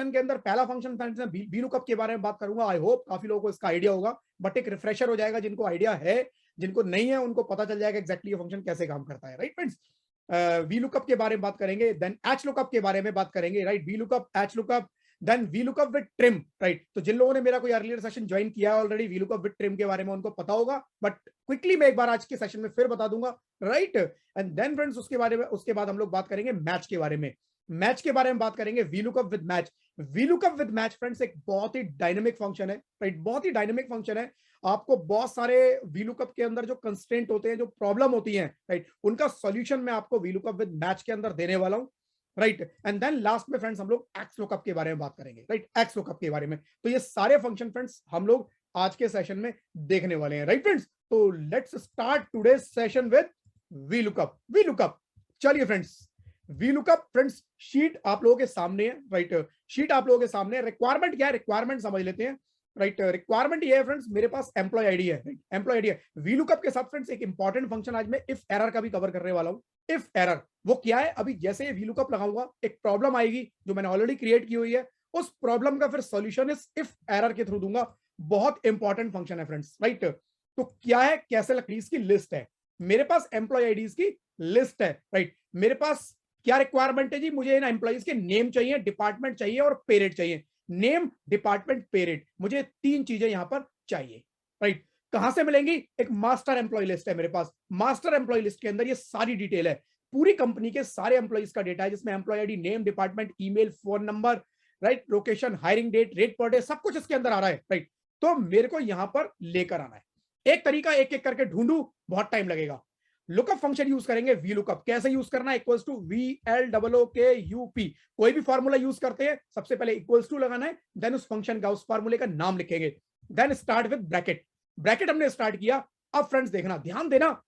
के अंदर पहला फंक्शन वी लुकअप के बारे में बात करूंगा। आई होप काफी लोगों को इसका आइडिया होगा, बट एक रिफ्रेशर हो जाएगा। जिनको आइडिया है, जिनको नहीं है, उनको पता चल जाएगा एग्जैक्टली ये फंक्शन कैसे काम करता है, राइट फ्रेंड्स। वी लुकअप के बारे में बात करेंगे, देन एच लुकअप के बारे में बात करेंगे, right. V lookup, H lookup, then V lookup with trim, right. तो जिन लोगों ने मेरा कोई अर्लियर सेशन ज्वाइन किया है already, we lookup with trim के बारे में उनको पता होगा, बट क्विकली मैं एक बार आज के सेशन में फिर बता दूंगा, राइट। एंड देन फ्रेंड्स उसके बाद हम लोग बात करेंगे मैच के बारे में। मैच के बारे में बात करेंगे, we lookup with match. We lookup with match friends एक बहुत ही डायनेमिक फंक्शन है, राइट। बहुत ही डायनेमिक फंक्शन है। आपको बहुत सारे वी लुकअप के अंदर जो कंस्ट्रेंट होते हैं, जो प्रॉब्लम होती है, राइट, उनका सॉल्यूशन मैं आपको वी लुकअप विद मैच के अंदर देने वाला हूं, राइट। एंड देन लास्ट में फ्रेंड्स हम लोग एक्स लुकअप के बारे में बात करेंगे, राइट, एक्स लुकअप के बारे में। तो ये सारे फंक्शन फ्रेंड्स हम लोग आज के सेशन में देखने वाले हैं, राइट फ्रेंड्स। तो let's start today session with V lookup. V lookup, चलिए friends, V lookup friends sheet आप लोगों के सामने है, राइट। शीट आप लोगों के सामने है। रिक्वायरमेंट क्या है, रिक्वायरमेंट समझ लेते हैं, राइट। रिक्वायरमेंट ये है फ्रेंड्स, मेरे पास एम्प्लॉय आईडी है, एम्प्लॉय आईडी है। वी लुकअप के साथ फ्रेंड्स एक इंपॉर्टेंट फंक्शन आज मैं इफ एरर का भी कवर करने वाला हूं। इफ एरर वो क्या है, अभी जैसे वी लुकअप लगाऊंगा एक प्रॉब्लम आएगी जो मैंने ऑलरेडी क्रिएट की हुई है, उस प्रॉब्लम का फिर सॉल्यूशन इस इफ एरर के थ्रू दूंगा। बहुत इंपॉर्टेंट फंक्शन है फ्रेंड्स, राइट। तो क्या है, कैसे लकड़ीज की लिस्ट है, मेरे पास एम्प्लॉय आईडीज की लिस्ट है, राइट। मेरे पास क्या रिक्वायरमेंट है जी, मुझे इन एम्प्लॉइज के नेम चाहिए, डिपार्टमेंट चाहिए और पे रेट चाहिए। नेम, डिपार्टमेंट, पे रेट, मुझे 3 चीजें यहां पर चाहिए, राइट। कहां से मिलेंगी, एक मास्टर एम्प्लॉय लिस्ट है मेरे पास। मास्टर एम्प्लॉय लिस्ट के अंदर ये सारी डिटेल है, पूरी कंपनी के सारे एम्प्लॉइज का डेटा है, जिसमें employ ID, name, department, email, phone number, right, location, hiring date, rate per day, सब कुछ इसके अंदर आ रहा है, राइट। तो मेरे को यहां पर लेकर आना है। एक तरीका एक एक करके ढूंढू, बहुत टाइम लगेगा। लुकअप फंक्शन यूज करेंगे, वी लुकअप कैसे यूज करना है, इक्वल्स टू VLOOKUP। कोई भी फॉर्मूला यूज करते हैं, सबसे पहले इक्वल्स टू लगाना है, देन उस फंक्शन का, उस फॉर्मूले का नाम लिखेंगे, then start with bracket. Bracket हमने स्टार्ट किया। अब फ्रेंड्स देखना, ध्यान देना,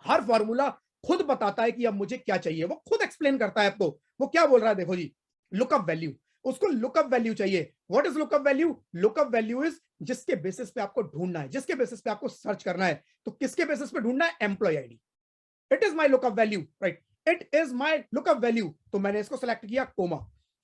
हर फॉर्मूला खुद बताता है कि अब मुझे क्या चाहिए, वो खुद एक्सप्लेन करता है। आपको वो क्या बोल रहा है, देखो जी, लुकअप वैल्यू, उसको लुकअप वैल्यू चाहिए। What is lookup value, lookup value is जिसके बेसिस पे आपको ढूंढना है, जिसके बेसिस पे आपको सर्च करना है। तो किसके बेसिस पे ढूंढना है, employ ID. It is my lookup value, right, it is my lookup value. तो मैंने इसको सेलेक्ट किया, comma,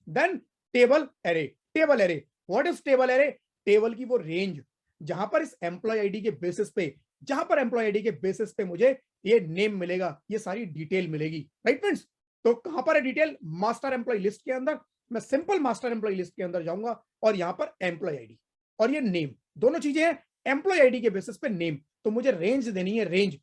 then table array. Table array, what is table array, table की वो रेंज जहां पर इस एम्प्लॉय आईडी के बेसिस पे, जहां पर एम्प्लॉय आईडी के बेसिस पे मुझे ये नेम मिलेगा, ये सारी डिटेल मिलेगी, राइट फ्रेंड्स। तो कहां पर है डिटेल, मास्टर एम्प्लॉय लिस्ट के अंदर। मैं सिंपल मास्टर एम्प्लॉय लिस्ट के अंदर जाऊंगा और यहां पर एम्प्लॉय आईडी और ये नेम, दोनों चीजें हैं। एम्प्लॉय आईडी के बेसिस पे नेम, तो मुझे रेंज देनी है, रेंज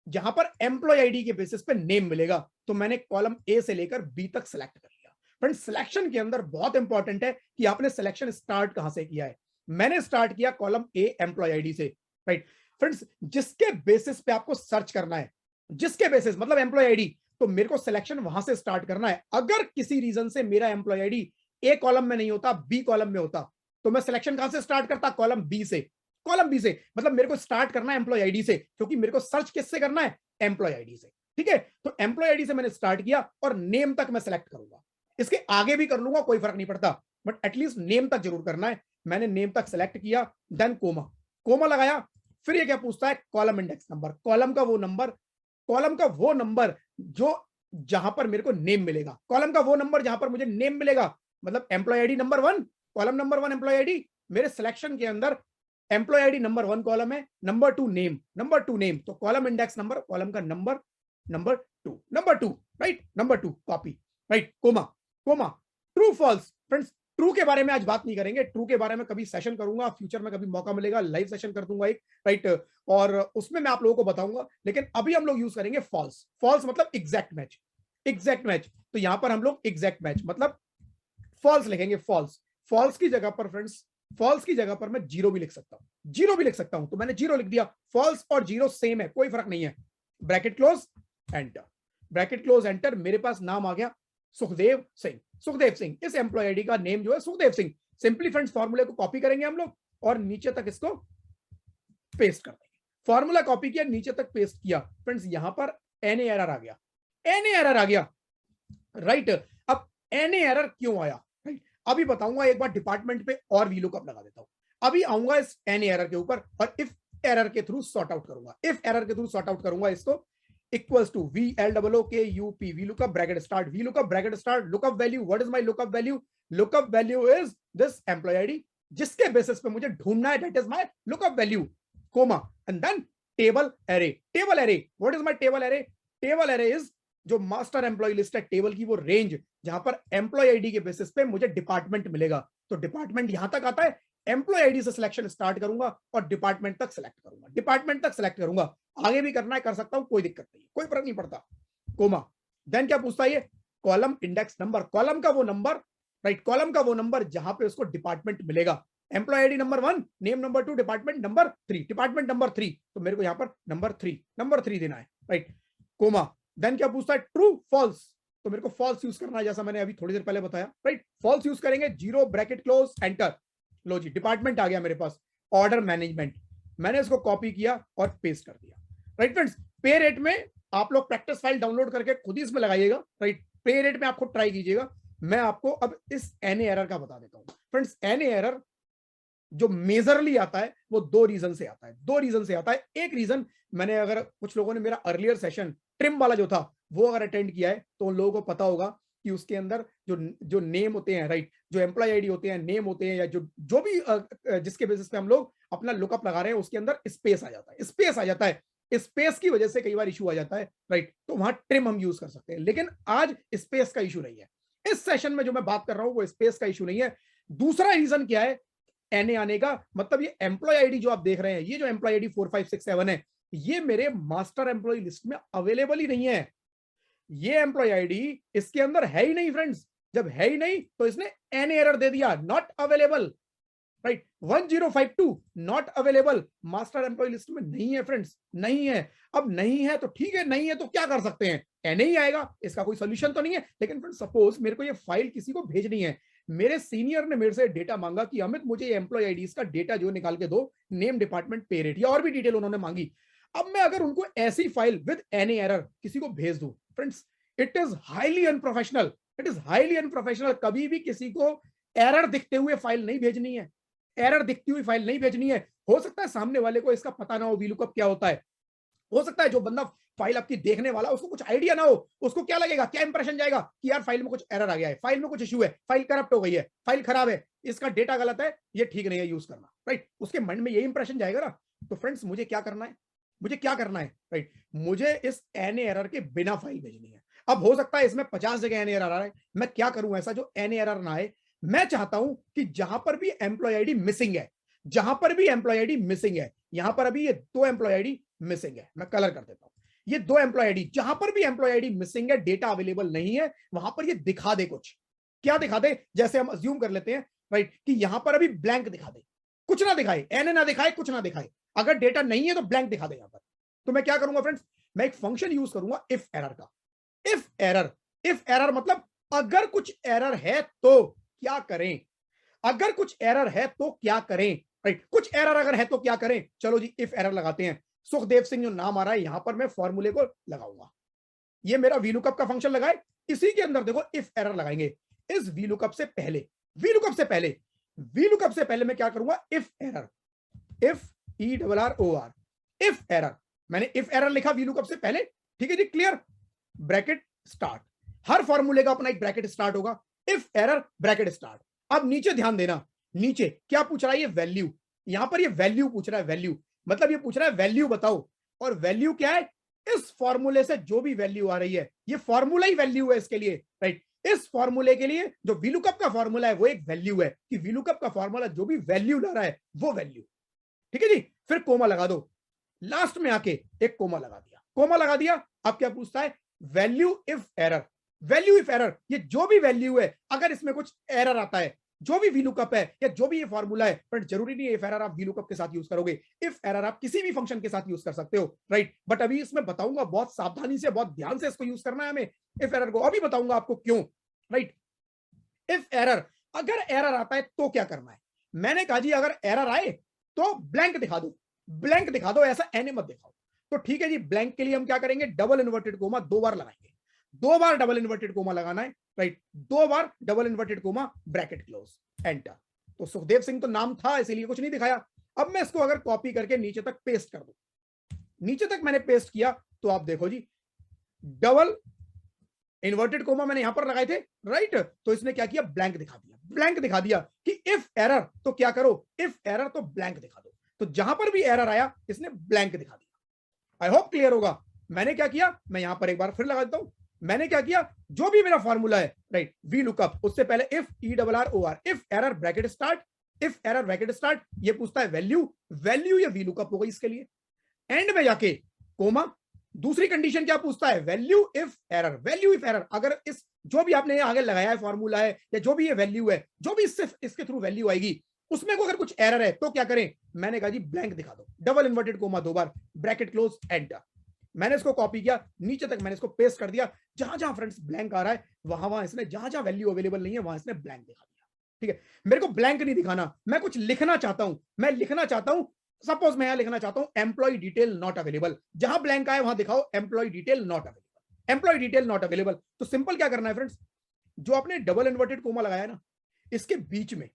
जहां पर एम्प्लॉय आईडी के बेसिस पे नेम मिलेगा। तो मैंने कॉलम ए से लेकर बी तक सिलेक्ट कर लिया। फ्रेंड्स सिलेक्शन के अंदर बहुत इंपॉर्टेंट है कि आपने सिलेक्शन स्टार्ट कहां से किया है। मैंने स्टार्ट किया कॉलम ए एम्प्लॉय आईडी से, राइट। फ्रेंड्स जिसके बेसिस पे आपको सर्च करना है, जिसके बेसिस मतलब एम्प्लॉय आईडी, तो मेरे को सिलेक्शन वहां से स्टार्ट करना है। अगर किसी रीजन से मेरा एम्प्लॉय आईडी ए कॉलम में नहीं होता, बी कॉलम में होता, तो मैं सिलेक्शन कहां से स्टार्ट करता, कॉलम बी से। कॉलम बी से मतलब मेरे को स्टार्ट करना है एम्प्लॉय आईडी से, क्योंकि मेरे को सर्च किससे करना है, एम्प्लॉय आईडी से, ठीक है। तो एम्प्लॉय आईडी से मैंने स्टार्ट किया और नेम तक मैं सेलेक्ट करूंगा। इसके आगे भी कर लूंगा, कोई फर्क नहीं पड़ता, बट एटलीस्ट नेम तक जरूर करना है। मैंने नेम तक सेलेक्ट किया, देन कोमा, कोमा लगाया। फिर ये क्या पूछता है, कॉलम इंडेक्स नंबर, कॉलम का वो नंबर, कॉलम का वो नंबर जो जहां पर मेरे को नेम मिलेगा, कॉलम का वो नंबर जहां पर मुझे नेम मिलेगा। मतलब employ ID number 1, column number 1 employ ID, मेरे सिलेक्शन के अंदर एम्प्लॉय आईडी नंबर 1 कॉलम है, नंबर 2 नेम, नंबर 2 नेम, तो कॉलम इंडेक्स नंबर, कॉलम का नंबर, नंबर 2, right, number 2 copy, right, comma, comma, true false. Friends true के बारे में आज बात नहीं करेंगे, ट्रू के बारे में कभी सेशन करूंगा, फ्यूचर में कभी मौका मिलेगा लाइव सेशन कर दूंगा एक, राइट, और उसमें मैं आप लोगों को बताऊंगा। लेकिन अभी हम लोग यूज करेंगे फॉल्स। फॉल्स मतलब एग्जैक्ट मैच, एग्जैक्ट मैच। तो यहां पर हम लोग एग्जैक्ट मैच मतलब फॉल्स लिखेंगे, फॉल्स। फॉल्स की जगह पर फ्रेंड्स, फॉल्स की जगह पर मैं जीरो भी लिख सकता हूं, जीरो भी लिख सकता हूं। तो मैंने जीरो लिख दिया, फॉल्स और जीरो सेम है, कोई फर्क नहीं है। Bracket close, enter, bracket close, enter. मेरे पास नाम आ गया सुखदेव सिंह, सुखदेव सिंह। इस एम्प्लॉय आईडी का नेम जो है सुखदेव सिंह। सिंपली फ्रेंड्स फॉर्मूले को कॉपी करेंगे हम लोग और नीचे तक इसको पेस्ट कर देंगे। फॉर्मूला कॉपी किया, नीचे तक पेस्ट किया। फ्रेंड्स यहां पर एन एरर आ गया, एन एरर आ गया, राइट। अब एन एरर क्यों आया, राइट, अभी बताऊंगा। एक बार डिपार्टमेंट पे और वी लुकअप लगा देता हूं, अभी आऊंगा इस एन एरर के ऊपर और इफ एरर के थ्रू सॉर्ट आउट करूंगा, इफ एरर के थ्रू सॉर्ट आउट करूंगा इसको। equals to VLOOKUP, VLOOKUP bracket start, VLOOKUP bracket start, lookup value. What is my lookup value? Lookup value is this employee ID जिसके basis पे मुझे ढूंढना है, that is my lookup value, comma, and then table array. Table array, what is my table array? Table array is जो master employ list है table की वो range जहां पर एम्प्लॉय आईडी के बेसिस पे मुझे डिपार्टमेंट मिलेगा। तो डिपार्टमेंट यहां तक आता है, एम्प्लॉय आईडी से सिलेक्शन स्टार्ट करूंगा और डिपार्टमेंट तक सिलेक्ट करूंगा, डिपार्टमेंट तक सिलेक्ट करूंगा। आगे भी करना है कर सकता हूं, कोई दिक्कत नहीं, कोई फर्क नहीं पड़ता। कोमा, देन क्या पूछता है ये? कॉलम इंडेक्स नंबर, कॉलम का वो नंबर, राइट, कॉलम का वो नंबर जहां पे उसको डिपार्टमेंट मिलेगा। Employ ID number 1, name number 2, department number 3, department number 3, तो मेरे को यहां पर नंबर 3 देना है, राइट। कोमा, देन क्या पूछता है? ट्रू फॉल्स, तो मेरे को फॉल्स यूज करना है जैसा मैंने अभी थोड़ी देर पहले बताया, राइट। फॉल्स यूज करेंगे, 0 ब्रैकेट क्लोज एंटर। लो जी, डिपार्टमेंट आ गया मेरे पास, ऑर्डर मैनेजमेंट, मैंने इसको कॉपी किया और पेस्ट कर दिया, राइट फ्रेंड्स। पे रेट में आप लोग प्रैक्टिस फाइल डाउनलोड करके खुद ही इसमें लगाइएगा, राइट। पे रेट में आप खुद ट्राई कीजिएगा। मैं आपको अब इस एनए एरर का बता देता हूं फ्रेंड्स। एनए एरर जो मेजरली आता है वो 2 रीजन से आता है, 2 रीजन से आता है। एक रीजन, मैंने अगर कुछ लोगों ने मेरा अर्लियर सेशन ट्रिम वाला जो था वो अगर अटेंड किया है तो उन लोगों को पता होगा कि उसके अंदर जो नेम होते हैं, राइट, जो एम्प्लॉय आईडी होते हैं, नेम होते हैं, या जो भी जिसके बेसिस पे हम लोग अपना लुकअप लगा रहे हैं उसके अंदर स्पेस आ जाता है, स्पेस आ जाता है। स्पेस की वजह से कई बार इशू आ जाता है, राइट, तो वहां ट्रिम हम यूज कर सकते हैं। लेकिन आज स्पेस का इशू नहीं है, इस सेशन में जो मैं बात कर रहा हूं वो स्पेस का इशू नहीं है। दूसरा रीजन क्या है एनए आने का? मतलब ये एम्प्लॉय आईडी जो आप देख रहे हैं, ये जो एम्प्लॉय आईडी 4 5 6 7 है, ये मेरे मास्टर एम्प्लॉय लिस्ट में अवेलेबल ही नहीं है। ये एम्प्लॉय आईडी इसके अंदर है ही नहीं फ्रेंड्स। जब है ही नहीं तो इसने एनए एरर दे दिया, not available, right. 1052 not available, master employ list में नहीं है फ्रेंड्स, नहीं है। अब नहीं है तो ठीक है, नहीं है तो क्या कर सकते हैं, एनए ही आएगा, इसका कोई सोल्यूशन तो नहीं है। लेकिन फ्रेंड्स सपोज मेरे को ये फाइल किसी को भेजनी है, मेरे सीनियर ने मेरे से डेटा मांगा कि अमित मुझे एम्प्लॉय आईडीज का डेटा जो निकाल के दो, नेम, डिपार्टमेंट, पे रेट, या और भी डिटेल उन्होंने मांगी। अब मैं अगर उनको ऐसी फाइल विद एनी एरर किसी को भेज दूं friends, it is highly unprofessional, it is highly unprofessional. कभी भी किसी को एरर दिखते हुए फाइल नहीं भेजनी है, एरर दिखती हुई फाइल नहीं भेजनी है। हो सकता है सामने वाले को इसका पता ना हो वीलुकअप क्या होता है, हो सकता है जो बंदा फाइल आपकी देखने वाला उसको कुछ आइडिया ना हो, उसको क्या लगेगा, क्या इंप्रेशन जाएगा कि यार फाइल में कुछ एरर आ गया है, फाइल में कुछ इश्यू है, फाइल करप्ट हो गई है, फाइल खराब है, इसका डेटा गलत है, ये ठीक नहीं है यूज करना, राइट। उसके मन में यही इंप्रेशन जाएगा ना। तो फ्रेंड्स मुझे क्या करना है, मुझे क्या करना है, राइट, मुझे इस एनए एरर के बिना फाइल भेजनी है। अब हो सकता है इसमें 50 जगह एनए एरर आ रहा है, मैं क्या करूं ऐसा जो एनए एरर ना आए। मैं चाहता हूं कि जहां पर भी एम्प्लॉय आईडी मिसिंग है, जहां पर भी एम्प्लॉय आईडी मिसिंग है, यहां पर अभी ये 2 एम्प्लॉय आईडी मिसिंग है, मैं कलर कर देता हूं। ये 2 एम्प्लॉय आईडी, जहां पर भी एम्प्लॉय आईडी मिसिंग है, डेटा अवेलेबल नहीं है, वहां पर ये दिखा दे कुछ। क्या दिखा दे? जैसे हम अज्यूम कर लेते हैं, राइट, कि यहां पर अभी ब्लैंक दिखा दे, कुछ ना दिखाए, एनए ना दिखाए, कुछ ना दिखाए। अगर डेटा नहीं है तो ब्लैंक दिखा दे यहां पर। तो मैं क्या करूंगा फ्रेंड्स, मैं एक फंक्शन यूज करूंगा इफ एरर का। इफ एरर, इफ एरर मतलब अगर कुछ एरर है तो क्या करें, अगर कुछ एरर है तो क्या करें, राइट। कुछ एरर अगर है तो क्या करें, चलो जी इफ एरर लगाते हैं। सुखदेव सिंह जो नाम आ रहा है यहां पर मैं फॉर्मूले को लगाऊंगा, ये मेरा वीलुकअप का फंक्शन लगाए, इसी के अंदर देखो इफ एरर लगाएंगे। इस वीलुकअप से पहले, वीलुकअप से पहले, वीलुकअप से पहले मैं क्या करूंगा, if error, if ERROR, if error. मैंने इफ एरर लिखा वीलुकअप से पहले, ठीक है जी, क्लियर। ब्रैकेट स्टार्ट, हर फॉर्मूले का अपना एक ब्रैकेट स्टार्ट होगा, इफ एरर ब्रैकेट स्टार्ट। अब नीचे ध्यान देना, नीचे क्या पूछ रहा है, ये वैल्यू, यहां पर ये वैल्यू पूछ रहा है, वैल्यू मतलब ये पूछ रहा है वैल्यू बताओ। और वैल्यू क्या है, इस फॉर्मूले से जो भी वैल्यू आ रही है, ये फॉर्मूला ही वैल्यू है इसके लिए, राइट। इस फॉर्मूले के लिए जो वीलुकअप का फॉर्मूला है वो एक वैल्यू है, कि वीलुकअप का फॉर्मूला जो भी वैल्यू ला रहा है वो वैल्यू, ठीक है जी। फिर कोमा लगा दो, लास्ट में आके एक कोमा लगा दिया, कोमा लगा दिया। अब क्या पूछता है, value if error, value if error, ये जो भी वैल्यू है अगर इसमें कुछ एरर आता है, जो भी वीलुकअप है या जो भी ये फॉर्मूला है, बट जरूरी नहीं है इफ एरर आप वीलुकअप के साथ यूज करोगे, इफ एरर आप किसी भी फंक्शन के साथ यूज कर सकते हो, राइट। बट अभी इसमें बताऊंगा, बहुत सावधानी से, बहुत ध्यान से इसको यूज करना है हमें, इफ एरर को अभी बताऊंगा आपको क्यों, राइट। इफ एरर, अगर एरर आता है तो क्या करना है, मैंने कहा जी अगर एरर आए तो ब्लैंक दिखा दो, ब्लैंक दिखा दो, ऐसा एनए मत दिखाओ। तो ठीक है जी, ब्लैंक के लिए हम क्या करेंगे, डबल इन्वर्टेड कोमा 2 बार लगाएंगे, 2 बार डबल इन्वर्टेड कोमा लगाना है, राइट, 2 बार double inverted comma, bracket close, enter. तो सुखदेव सिंह तो नाम था इसीलिए कुछ नहीं दिखाया। अब मैं इसको अगर कॉपी करके नीचे तक पेस्ट कर दूं, नीचे तक मैंने पेस्ट किया तो आप देखो जी डबल इन्वर्टेड कोमा मैंने यहां पर लगाए थे, राइट। तो इसने क्या किया, ब्लैंक दिखा दिया, ब्लैंक दिखा दिया कि इफ एरर तो क्या करो, इफ एरर तो ब्लैंक दिखा दो। तो जहां पर भी एरर आया इसने ब्लैंक दिखा दिया। आई होप क्लियर होगा। मैंने क्या किया, मैं यहां पर एक बार फिर लगा देता हूं। मैंने क्या किया, जो भी मेरा फॉर्मूला है, राइट, वी लुकअप, उससे पहले if ERROR, if error bracket start, if error bracket start, ये पूछता है वैल्यू, वैल्यू ये वी लुकअप हो गई इसके लिए। एंड में जाके कोमा, दूसरी कंडीशन क्या पूछता है, value if error, value if error. अगर इस जो भी आपने आगे लगाया है फॉर्मूला है या जो भी ये वैल्यू है, जो भी इसके थ्रू वैल्यू आएगी, उसमें को अगर कुछ एरर है तो क्या करें, मैंने कहा जी ब्लैंक दिखा दो, डबल इन्वर्टेड कोमा 2 बार, ब्रैकेट क्लोज, एंटर। मैंने इसको कॉपी किया नीचे तक, मैंने इसको पेस्ट कर दिया। जहां जहां फ्रेंड्स ब्लैंक आ रहा है वहां वहां इसने, जहां जहां वैल्यू अवेलेबल नहीं है वहां इसने ब्लैंक दिखा दिया। ठीक है, मेरे को ब्लैंक नहीं दिखाना, मैं कुछ लिखना चाहता हूं, मैं लिखना चाहता हूं, सपोज मैं यहां लिखना चाहता हूं एम्प्लॉय डिटेल नॉट अवेलेबल। जहां ब्लैंक आए वहां दिखाओ employ detail not available, employ detail not available. तो सिंपल क्या करना है फ्रेंड्स, जो आपने डबल इन्वर्टेड कोमा लगाया ना, इसके बीच में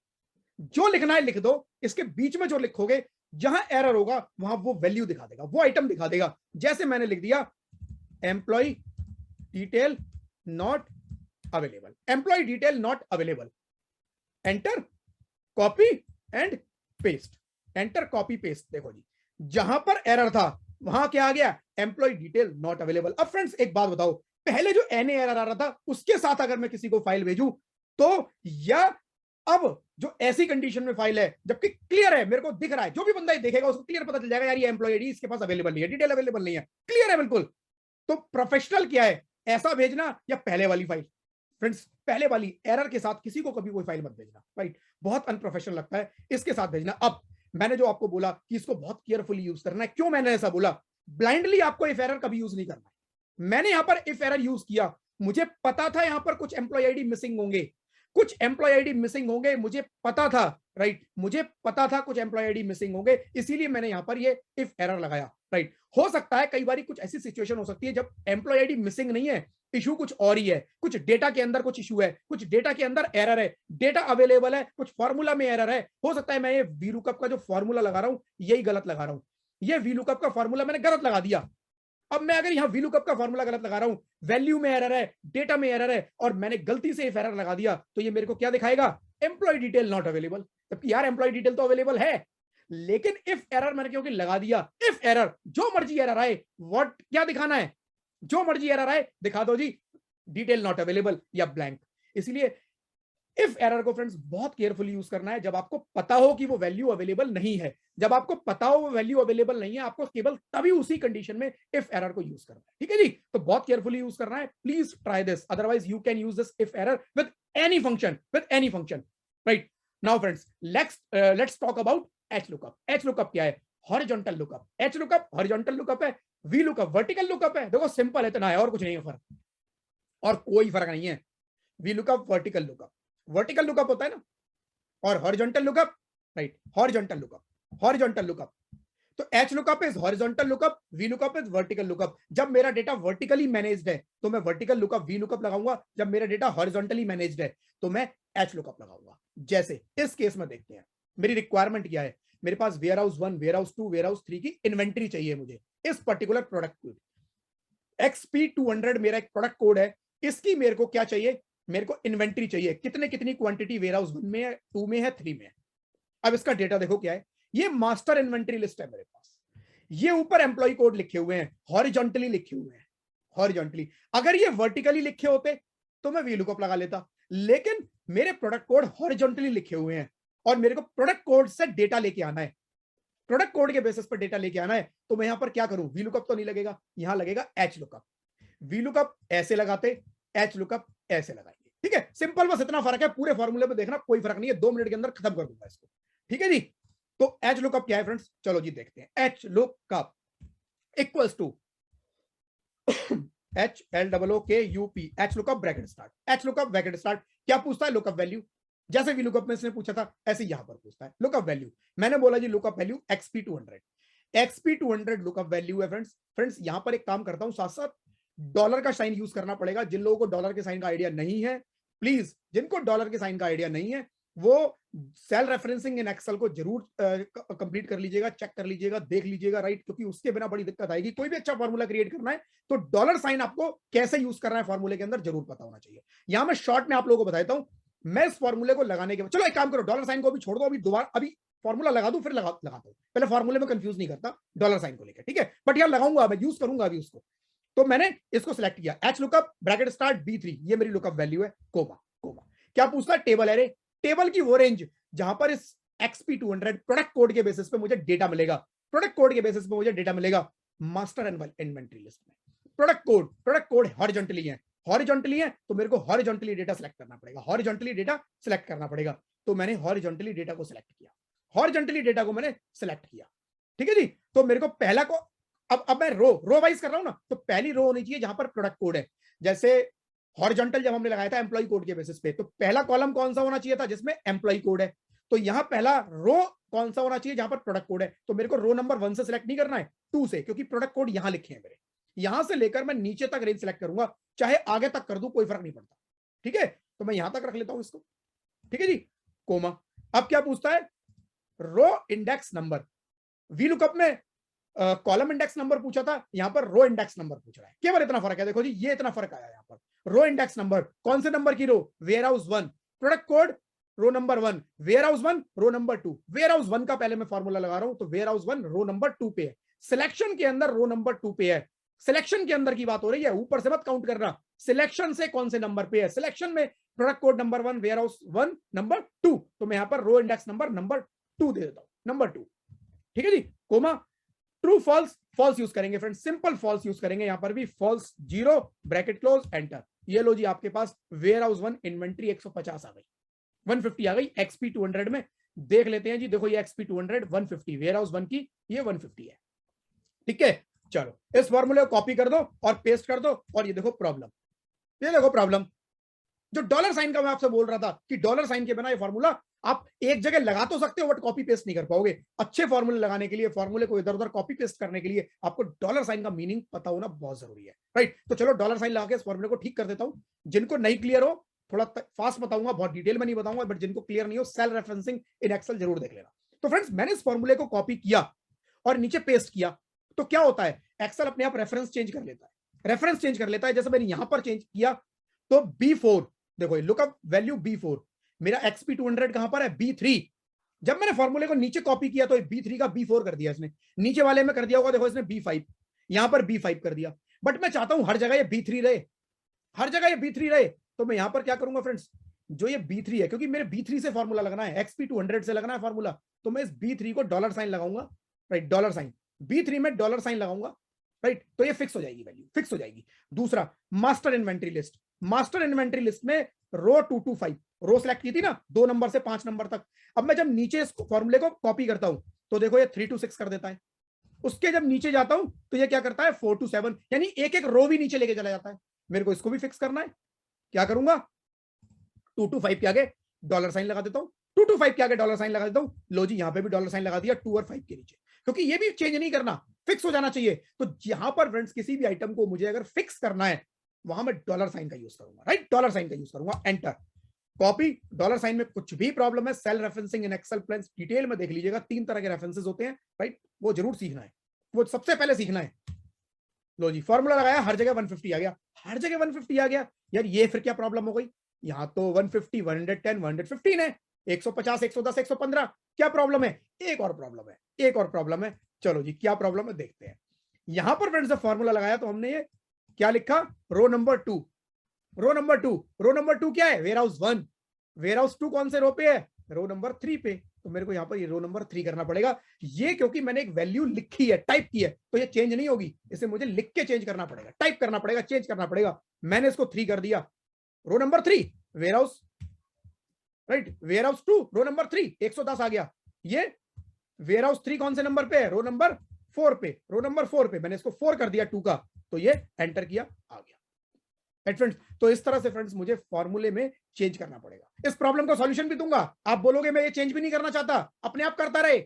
जो लिखना है लिख दो, इसके बीच में जो लिखोगे, जहां एरर होगा वहां वो वैल्यू दिखा देगा, वो आइटम दिखा देगा। जैसे मैंने लिख दिया employ detail not available, employ detail not available, enter, copy and paste, enter copy paste. देखो जी, जहां पर एरर था वहां क्या आ गया, एम्प्लॉय डिटेल नॉट अवेलेबल। अब फ्रेंड्स एक बात बताओ, पहले जो एन एरर आ रहा था उसके साथ अगर मैं किसी को फाइल भेजूं तो, या अब जो ऐसी कंडीशन में फाइल है जबकि क्लियर है, मेरे को दिख रहा है, जो भी बंदा देखेगा उसको क्लियर पता चल जाएगा यार ये एम्प्लॉय आईडी इसके पास अवेलेबल नहीं है, डिटेल अवेलेबल नहीं है, क्लियर है बिल्कुल। तो प्रोफेशनल क्या है, ऐसा भेजना या पहले वाली फाइल? फ्रेंड्स पहले वाली एरर के साथ किसी को कभी कोई फाइल मत भेजना, राइट, बहुत अनप्रोफेशनल लगता है, इसके साथ भेजना। अब मैंने जो आपको बोला कि इसको बहुत केयरफुली यूज करना है, क्यों मैंने ऐसा बोला, ब्लाइंडली आपको इफ एरर कभी यूज नहीं करना है। मैंने यहां पर इफ एरर यूज किया, मुझे पता था यहां पर कुछ एम्प्लॉय आईडी मिसिंग होंगे, कुछ एम्प्लॉय आईडी मिसिंग होंगे, मुझे पता था, राइट, मुझे पता था कुछ एम्प्लॉय आईडी मिसिंग होंगे, इसीलिए मैंने यहां पर ये इफ एरर लगाया, राइट। हो सकता है कई बार कुछ ऐसी सिचुएशन हो सकती है जब एम्प्लॉय आईडी मिसिंग नहीं है, इशू कुछ और ही है, कुछ डेटा के अंदर कुछ इशू है, कुछ डेटा के अंदर एरर है, डेटा अवेलेबल है, कुछ फॉर्मूला में एरर है। हो सकता है मैं ये वीलुकअप का जो फॉर्मूला लगा रहा हूं यही गलत लगा रहा हूं, ये वीलुकअप का फॉर्मूला मैंने गलत लगा दिया। अब मैं अगर यहां वीलुकअप का फॉर्मूला गलत लगा रहा हूं, वैल्यू में एरर है, डेटा में एरर है, और मैंने गलती से इफ एरर लगा दिया, तो ये मेरे को क्या दिखाएगा, एम्प्लॉय डिटेल नॉट अवेलेबल। जबकि यार एम्प्लॉय डिटेल तो अवेलेबल है, लेकिन इफ एरर मैंने क्योंकि लगा दिया, इफ एरर, जो मर्जी एरर आए, व्हाट क्या दिखाना है, जो मर्जी एरर आए दिखा दो जी, डिटेल नॉट अवेलेबल या ब्लैंक। इसलिए इफ एरर को फ्रेंड्स बहुत केयरफुली यूज करना है जब आपको पता हो कि वो वैल्यू अवेलेबल नहीं है, जब आपको पता हो वो वैल्यू अवेलेबल नहीं है, आपको केवल तभी उसी कंडीशन में इफ एरर को यूज करना है। ठीक है जी, तो बहुत केयरफुली यूज करना है, please try this, otherwise you can use this if error with any function, right. Now friends let's talk about H lookup. H lookup क्या है, horizontal lookup. H lookup horizontal lookup है, V lookup vertical lookup है। देखो simple है, इतना है, और कुछ नहीं है फर्क, और कोई फर्क नहीं है। V lookup, vertical lookup, vertical lookup होता है ना, और horizontal lookup, right, horizontal lookup, horizontal lookup. तो H lookup is horizontal lookup, V lookup is vertical lookup. जब मेरा डेटा वर्टिकली मैनेज्ड है तो मैं वर्टिकल लुकअप, वी लुकअप लगाऊंगा, जब मेरा डेटा हॉरिजॉन्टली मैनेज्ड है तो मैं एच लुकअप लगाऊंगा। जैसे इस केस में देखते हैं, मेरी रिक्वायरमेंट क्या है, मेरे पास warehouse 1, warehouse 2, warehouse 3 की इन्वेंट्री चाहिए मुझे, इस पर्टिकुलर प्रोडक्ट को। XP200 मेरा एक प्रोडक्ट कोड है, इसकी मेरे को क्या चाहिए, मेरे को इन्वेंट्री चाहिए, कितने कितनी क्वांटिटी वेयर हाउस 1 में है, 2 में है, 3 में है। अब इसका डेटा देखो क्या है, ये मास्टर इन्वेंट्री लिस्ट है मेरे पास, ये ऊपर एम्प्लॉय कोड लिखे हुए हैं, हॉरिजॉन्टली लिखे हुए हैं, हॉरिजॉन्टली। अगर ये वर्टिकली लिखे होते तो मैं वीलुकअप लगा लेता, लेकिन मेरे प्रोडक्ट कोड हॉरिजॉन्टली लिखे हुए हैं और मेरे को प्रोडक्ट कोड से डेटा लेके आना है, प्रोडक्ट कोड के बेसिस पर डेटा लेके आना है, तो मैं यहां पर क्या करूं, वीलुकअप तो नहीं लगेगा, यहां लगेगा एच लुकअप। वीलुकअप ऐसे लगाते, एच लुकअप ऐसे लगाएंगे। ठीक है, सिंपल, बस इतना फर्क है, पूरे फॉर्मूले में देखना कोई फर्क नहीं है, 2 मिनट के अंदर खत्म कर दूंगा इसको। ठीक है जी, तो एच लुकअप क्या है फ्रेंड्स, चलो जी देखते हैं। H lookup equals to HLOOKUP, H lookup bracket start, H lookup bracket start. क्या पूछता है, लुकअप वैल्यू, जैसे भी लुकअप में इसने पूछा था ऐसे यहां पर पूछता है लुकअप वैल्यू। मैंने बोला जी lookup value XP200, XP200 lookup value है फ्रेंड्स। फ्रेंड्स यहां पर एक काम करता हूं, साथ साथ डॉलर का साइन यूज करना पड़ेगा। जिन लोगों को डॉलर के साइन का आइडिया नहीं है, प्लीज, जिनको डॉलर के साइन का आइडिया नहीं है वो सेल रेफरेंसिंग इन एक्सेल को जरूर कंप्लीट कर लीजिएगा, चेक कर लीजिएगा, देख लीजिएगा, राइट, क्योंकि उसके बिना बड़ी दिक्कत आएगी। कोई भी अच्छा फॉर्मूला क्रिएट करना है तो डॉलर साइन आपको कैसे यूज करना है फॉर्मूले के अंदर जरूर पता होना चाहिए। यहां मैं शॉर्ट में आप लोगों को बताता हूं। मैं इस फॉर्मूले को लगाने के बाद, चलो एक काम करो, डॉलर साइन को भी छोड़ दो, अभी दोबारा अभी फॉर्मूला लगा दूं फिर लगाता हूं। पहले फॉर्मूले में कंफ्यूज नहीं करता डॉलर साइन को लेकर, ठीक है, बट यार लगाऊंगा, मैं यूज करूंगा अभी उसको। तो मैंने इसको सिलेक्ट किया, H lookup bracket start B3, ये मेरी लुकअप वैल्यू है, कोमा कोमा। क्या पूछता है? टेबल एरे, टेबल की वो रेंज जहां पर इस XP200 प्रोडक्ट कोड के बेसिस पे मुझे डेटा मिलेगा, प्रोडक्ट कोड के बेसिस पे मुझे डेटा मिलेगा मास्टर इन्वेंटरी लिस्ट में। प्रोडक्ट कोड हॉरिजॉन्टली है, हॉरिजॉन्टली है तो मेरे को हॉरिजॉन्टली डेटा सेलेक्ट करना पड़ेगा, हॉरिजॉन्टली डेटा सेलेक्ट करना पड़ेगा। तो मैंने हॉरिजॉन्टली डेटा को सेलेक्ट किया, हॉरिजॉन्टली डेटा को मैंने सेलेक्ट किया, ठीक है जी। तो मेरे को पहला को अब मैं रो वाइज कर रहा हूं ना, तो पहली रो होनी चाहिए जहां पर प्रोडक्ट कोड है। जैसे हॉरिजॉन्टल जब हमने लगाया था एम्प्लॉय कोड के बेसिस पे, तो पहला कॉलम कौन सा होना चाहिए था? जिसमें एम्प्लॉय कोड है। तो यहां पहला रो कौन सा होना चाहिए? जहां पर प्रोडक्ट कोड है। तो मेरे को रो नंबर 1 से सिलेक्ट नहीं करना है, 2 से, क्योंकि प्रोडक्ट कोड यहां लिखे हैं मेरे। यहां से लेकर मैं नीचे तक रेंज सिलेक्ट करूंगा, चाहे आगे तक कर दूं कोई फर्क नहीं पड़ता, ठीक है। तो मैं यहां तक रख लेता हूं इसको, ठीक है जी, कोमा। अब क्या पूछता है? Row index number. वीलुकअप में कॉलम इंडेक्स नंबर पूछा था, यहां पर रो इंडेक्स नंबर पूछ रहा है। केवल इतना फर्क है, देखो जी, ये इतना फर्क आया यहां पर। रो इंडेक्स नंबर, कौन से नंबर की row? Warehouse 1, product code row number 1, warehouse 1 row number 2। Warehouse 1 का पहले मैं फॉर्मूला लगा रहा हूं, तो वेयर हाउस 1 रो नंबर 2 पे है, सिलेक्शन के अंदर रो नंबर 2 पे है। सिलेक्शन के अंदर की बात हो रही है, ऊपर से मत काउंट करना, सिलेक्शन से कौन से नंबर पे है। सिलेक्शन में product code number 1, warehouse 1 number 2, तो मैं यहां पर रो इंडेक्स नंबर 2 दे देता हूं, नंबर 2, ठीक है जी, comma. True false, false use करेंगे फ्रेंड्स, सिंपल फॉल्स यूज करेंगे यहां पर भी, फॉल्स 0 ब्रैकेट क्लोज एंटर। ये लो जी, आपके पास वेयर हाउस 1 इन्वेंट्री 150 आ गई, 150 आ गई XP200 में। देख लेते हैं जी, देखो ये XP200 150, वेयर हाउस 1 की ये 150 है, ठीक है। चलो इस फॉर्मूले को कॉपी कर दो और पेस्ट कर दो, और ये देखो प्रॉब्लम, ये देखो प्रॉब्लम। जो डॉलर साइन का मैं आपसे बोल रहा था कि डॉलर साइन के बिना ये फॉर्मूला आप एक जगह लगा तो सकते हो, बट कॉपी पेस्ट नहीं कर पाओगे। अच्छे फॉर्मूले लगाने के लिए, फॉर्मूले को इधर उधर कॉपी पेस्ट करने के लिए आपको डॉलर साइन का मीनिंग पता होना बहुत जरूरी है, राइट। तो चलो डॉलर साइन लगा के इस फॉर्मूले को ठीक कर देता हूं। जिनको नहीं क्लियर हो, थोड़ा फास्ट बताऊंगा, बहुत डिटेल में नहीं बताऊंगा, बट जिनको क्लियर नहीं हो, सेल रेफरेंसिंग इन एक्सेल जरूर देख लेना। तो फ्रेंड्स, मैंने इस फॉर्मूले को कॉपी किया और नीचे पेस्ट किया, तो क्या होता है? एक्सेल अपने आप रेफरेंस चेंज कर लेता है, रेफरेंस चेंज कर लेता है। जैसे मैंने यहां पर चेंज किया, तो B4, देखो लुकअप वैल्यू B4, मेरा XP200 कहां पर है? B3। जब मैंने फॉर्मूले को नीचे कॉपी किया तो B3 का B4 कर दिया इसने, नीचे वाले में कर दिया होगा, देखो इसने B5, यहां पर B5 कर दिया। बट मैं चाहता हूं हर जगह ये B3 रहे, हर जगह ये B3 रहे। तो मैं यहां पर क्या करूंगा फ्रेंड्स, जो ये B3 है, क्योंकि मेरे B3 से फॉर्मूला लगना है, XP200 से लगना है फॉर्मूला, तो मैं इस B3 को डॉलर साइन लगाऊंगा, राइट, डॉलर साइन, B3 में डॉलर साइन लगाऊंगा, राइट। तो ये फिक्स हो जाएगी, वैल्यू फिक्स हो जाएगी। दूसरा, master inventory list, master inventory list में रो 225, रो सेलेक्ट की थी ना 2 नंबर से 5 नंबर तक। अब मैं जब नीचे इस फॉर्मूले को कॉपी करता हूं, तो देखो ये 3 to 6 कर देता है। उसके जब नीचे जाता हूं तो ये क्या करता है? 4 to 7, यानी एक एक रो भी नीचे लेके चला जाता है। मेरे को इसको भी फिक्स करना है, क्या करूंगा? 2 to 5 के आगे डॉलर साइन लगा देता हूं, 2 to 5 के आगे डॉलर साइन लगा देता हूं। लो जी, यहां पे भी डॉलर साइन लगा दिया 2 और 5 के नीचे, क्योंकि ये भी चेंज नहीं करना, फिक्स हो जाना चाहिए। तो यहां पर फ्रेंड्स, किसी भी आइटम को मुझे अगर फिक्स करना है, वहां मैं डॉलर साइन का यूज करूंगा, राइट, डॉलर साइन का यूज करूंगा, एंटर, कॉपी। डॉलर साइन में कुछ भी प्रॉब्लम है, cell referencing in Excel plans detail में देख लीजिएगा, 3 तरह के रेफरेंसेस होते हैं, राइट, वो जरूर सीखना है, वो सबसे पहले सीखना है। लो जी, फॉर्मूला लगाया, हर जगह 150 आ गया, हर जगह 150 आ गया। यार ये फिर क्या प्रॉब्लम हो गई? यहां तो 150, 110, 115 है, 150, 110, 115, क्या प्रॉब्लम है? एक और प्रॉब्लम है, एक और प्रॉब्लम है। चलो जी, क्या प्रॉब्लम है देखते हैं। यहां पर फ्रेंड्स जब फॉर्मूला लगाया तो हमने ये क्या लिखा? Row number 2, row number 2, row number 2 क्या है? वेयर हाउस 1, वेयर हाउस 2 कौन से रो पे है? रो नंबर 3 पे। तो मेरे को यहां पर ये रो नंबर 3 करना पड़ेगा। ये क्योंकि मैंने एक वैल्यू लिखी है, टाइप की है, तो ये चेंज नहीं होगी, इसे मुझे लिख के चेंज करना पड़ेगा, टाइप करना पड़ेगा, चेंज करना पड़ेगा। मैंने इसको 3 कर दिया, row number 3, warehouse, right, warehouse 2 row number 3, 110 आ गया। ये वेयर हाउस 3 कौन से नंबर पे है? रो नंबर 4 पे, रो नंबर 4 पे। मैंने इसको 4 कर दिया 2 का, तो ये एंटर किया, आ गया। फ्रेंड्स, तो इस तरह से फ्रेंड्स मुझे फॉर्मूले में चेंज करना पड़ेगा। इस प्रॉब्लम का सॉल्यूशन भी दूंगा, आप बोलोगे मैं ये चेंज भी नहीं करना चाहता, अपने आप करता रहे,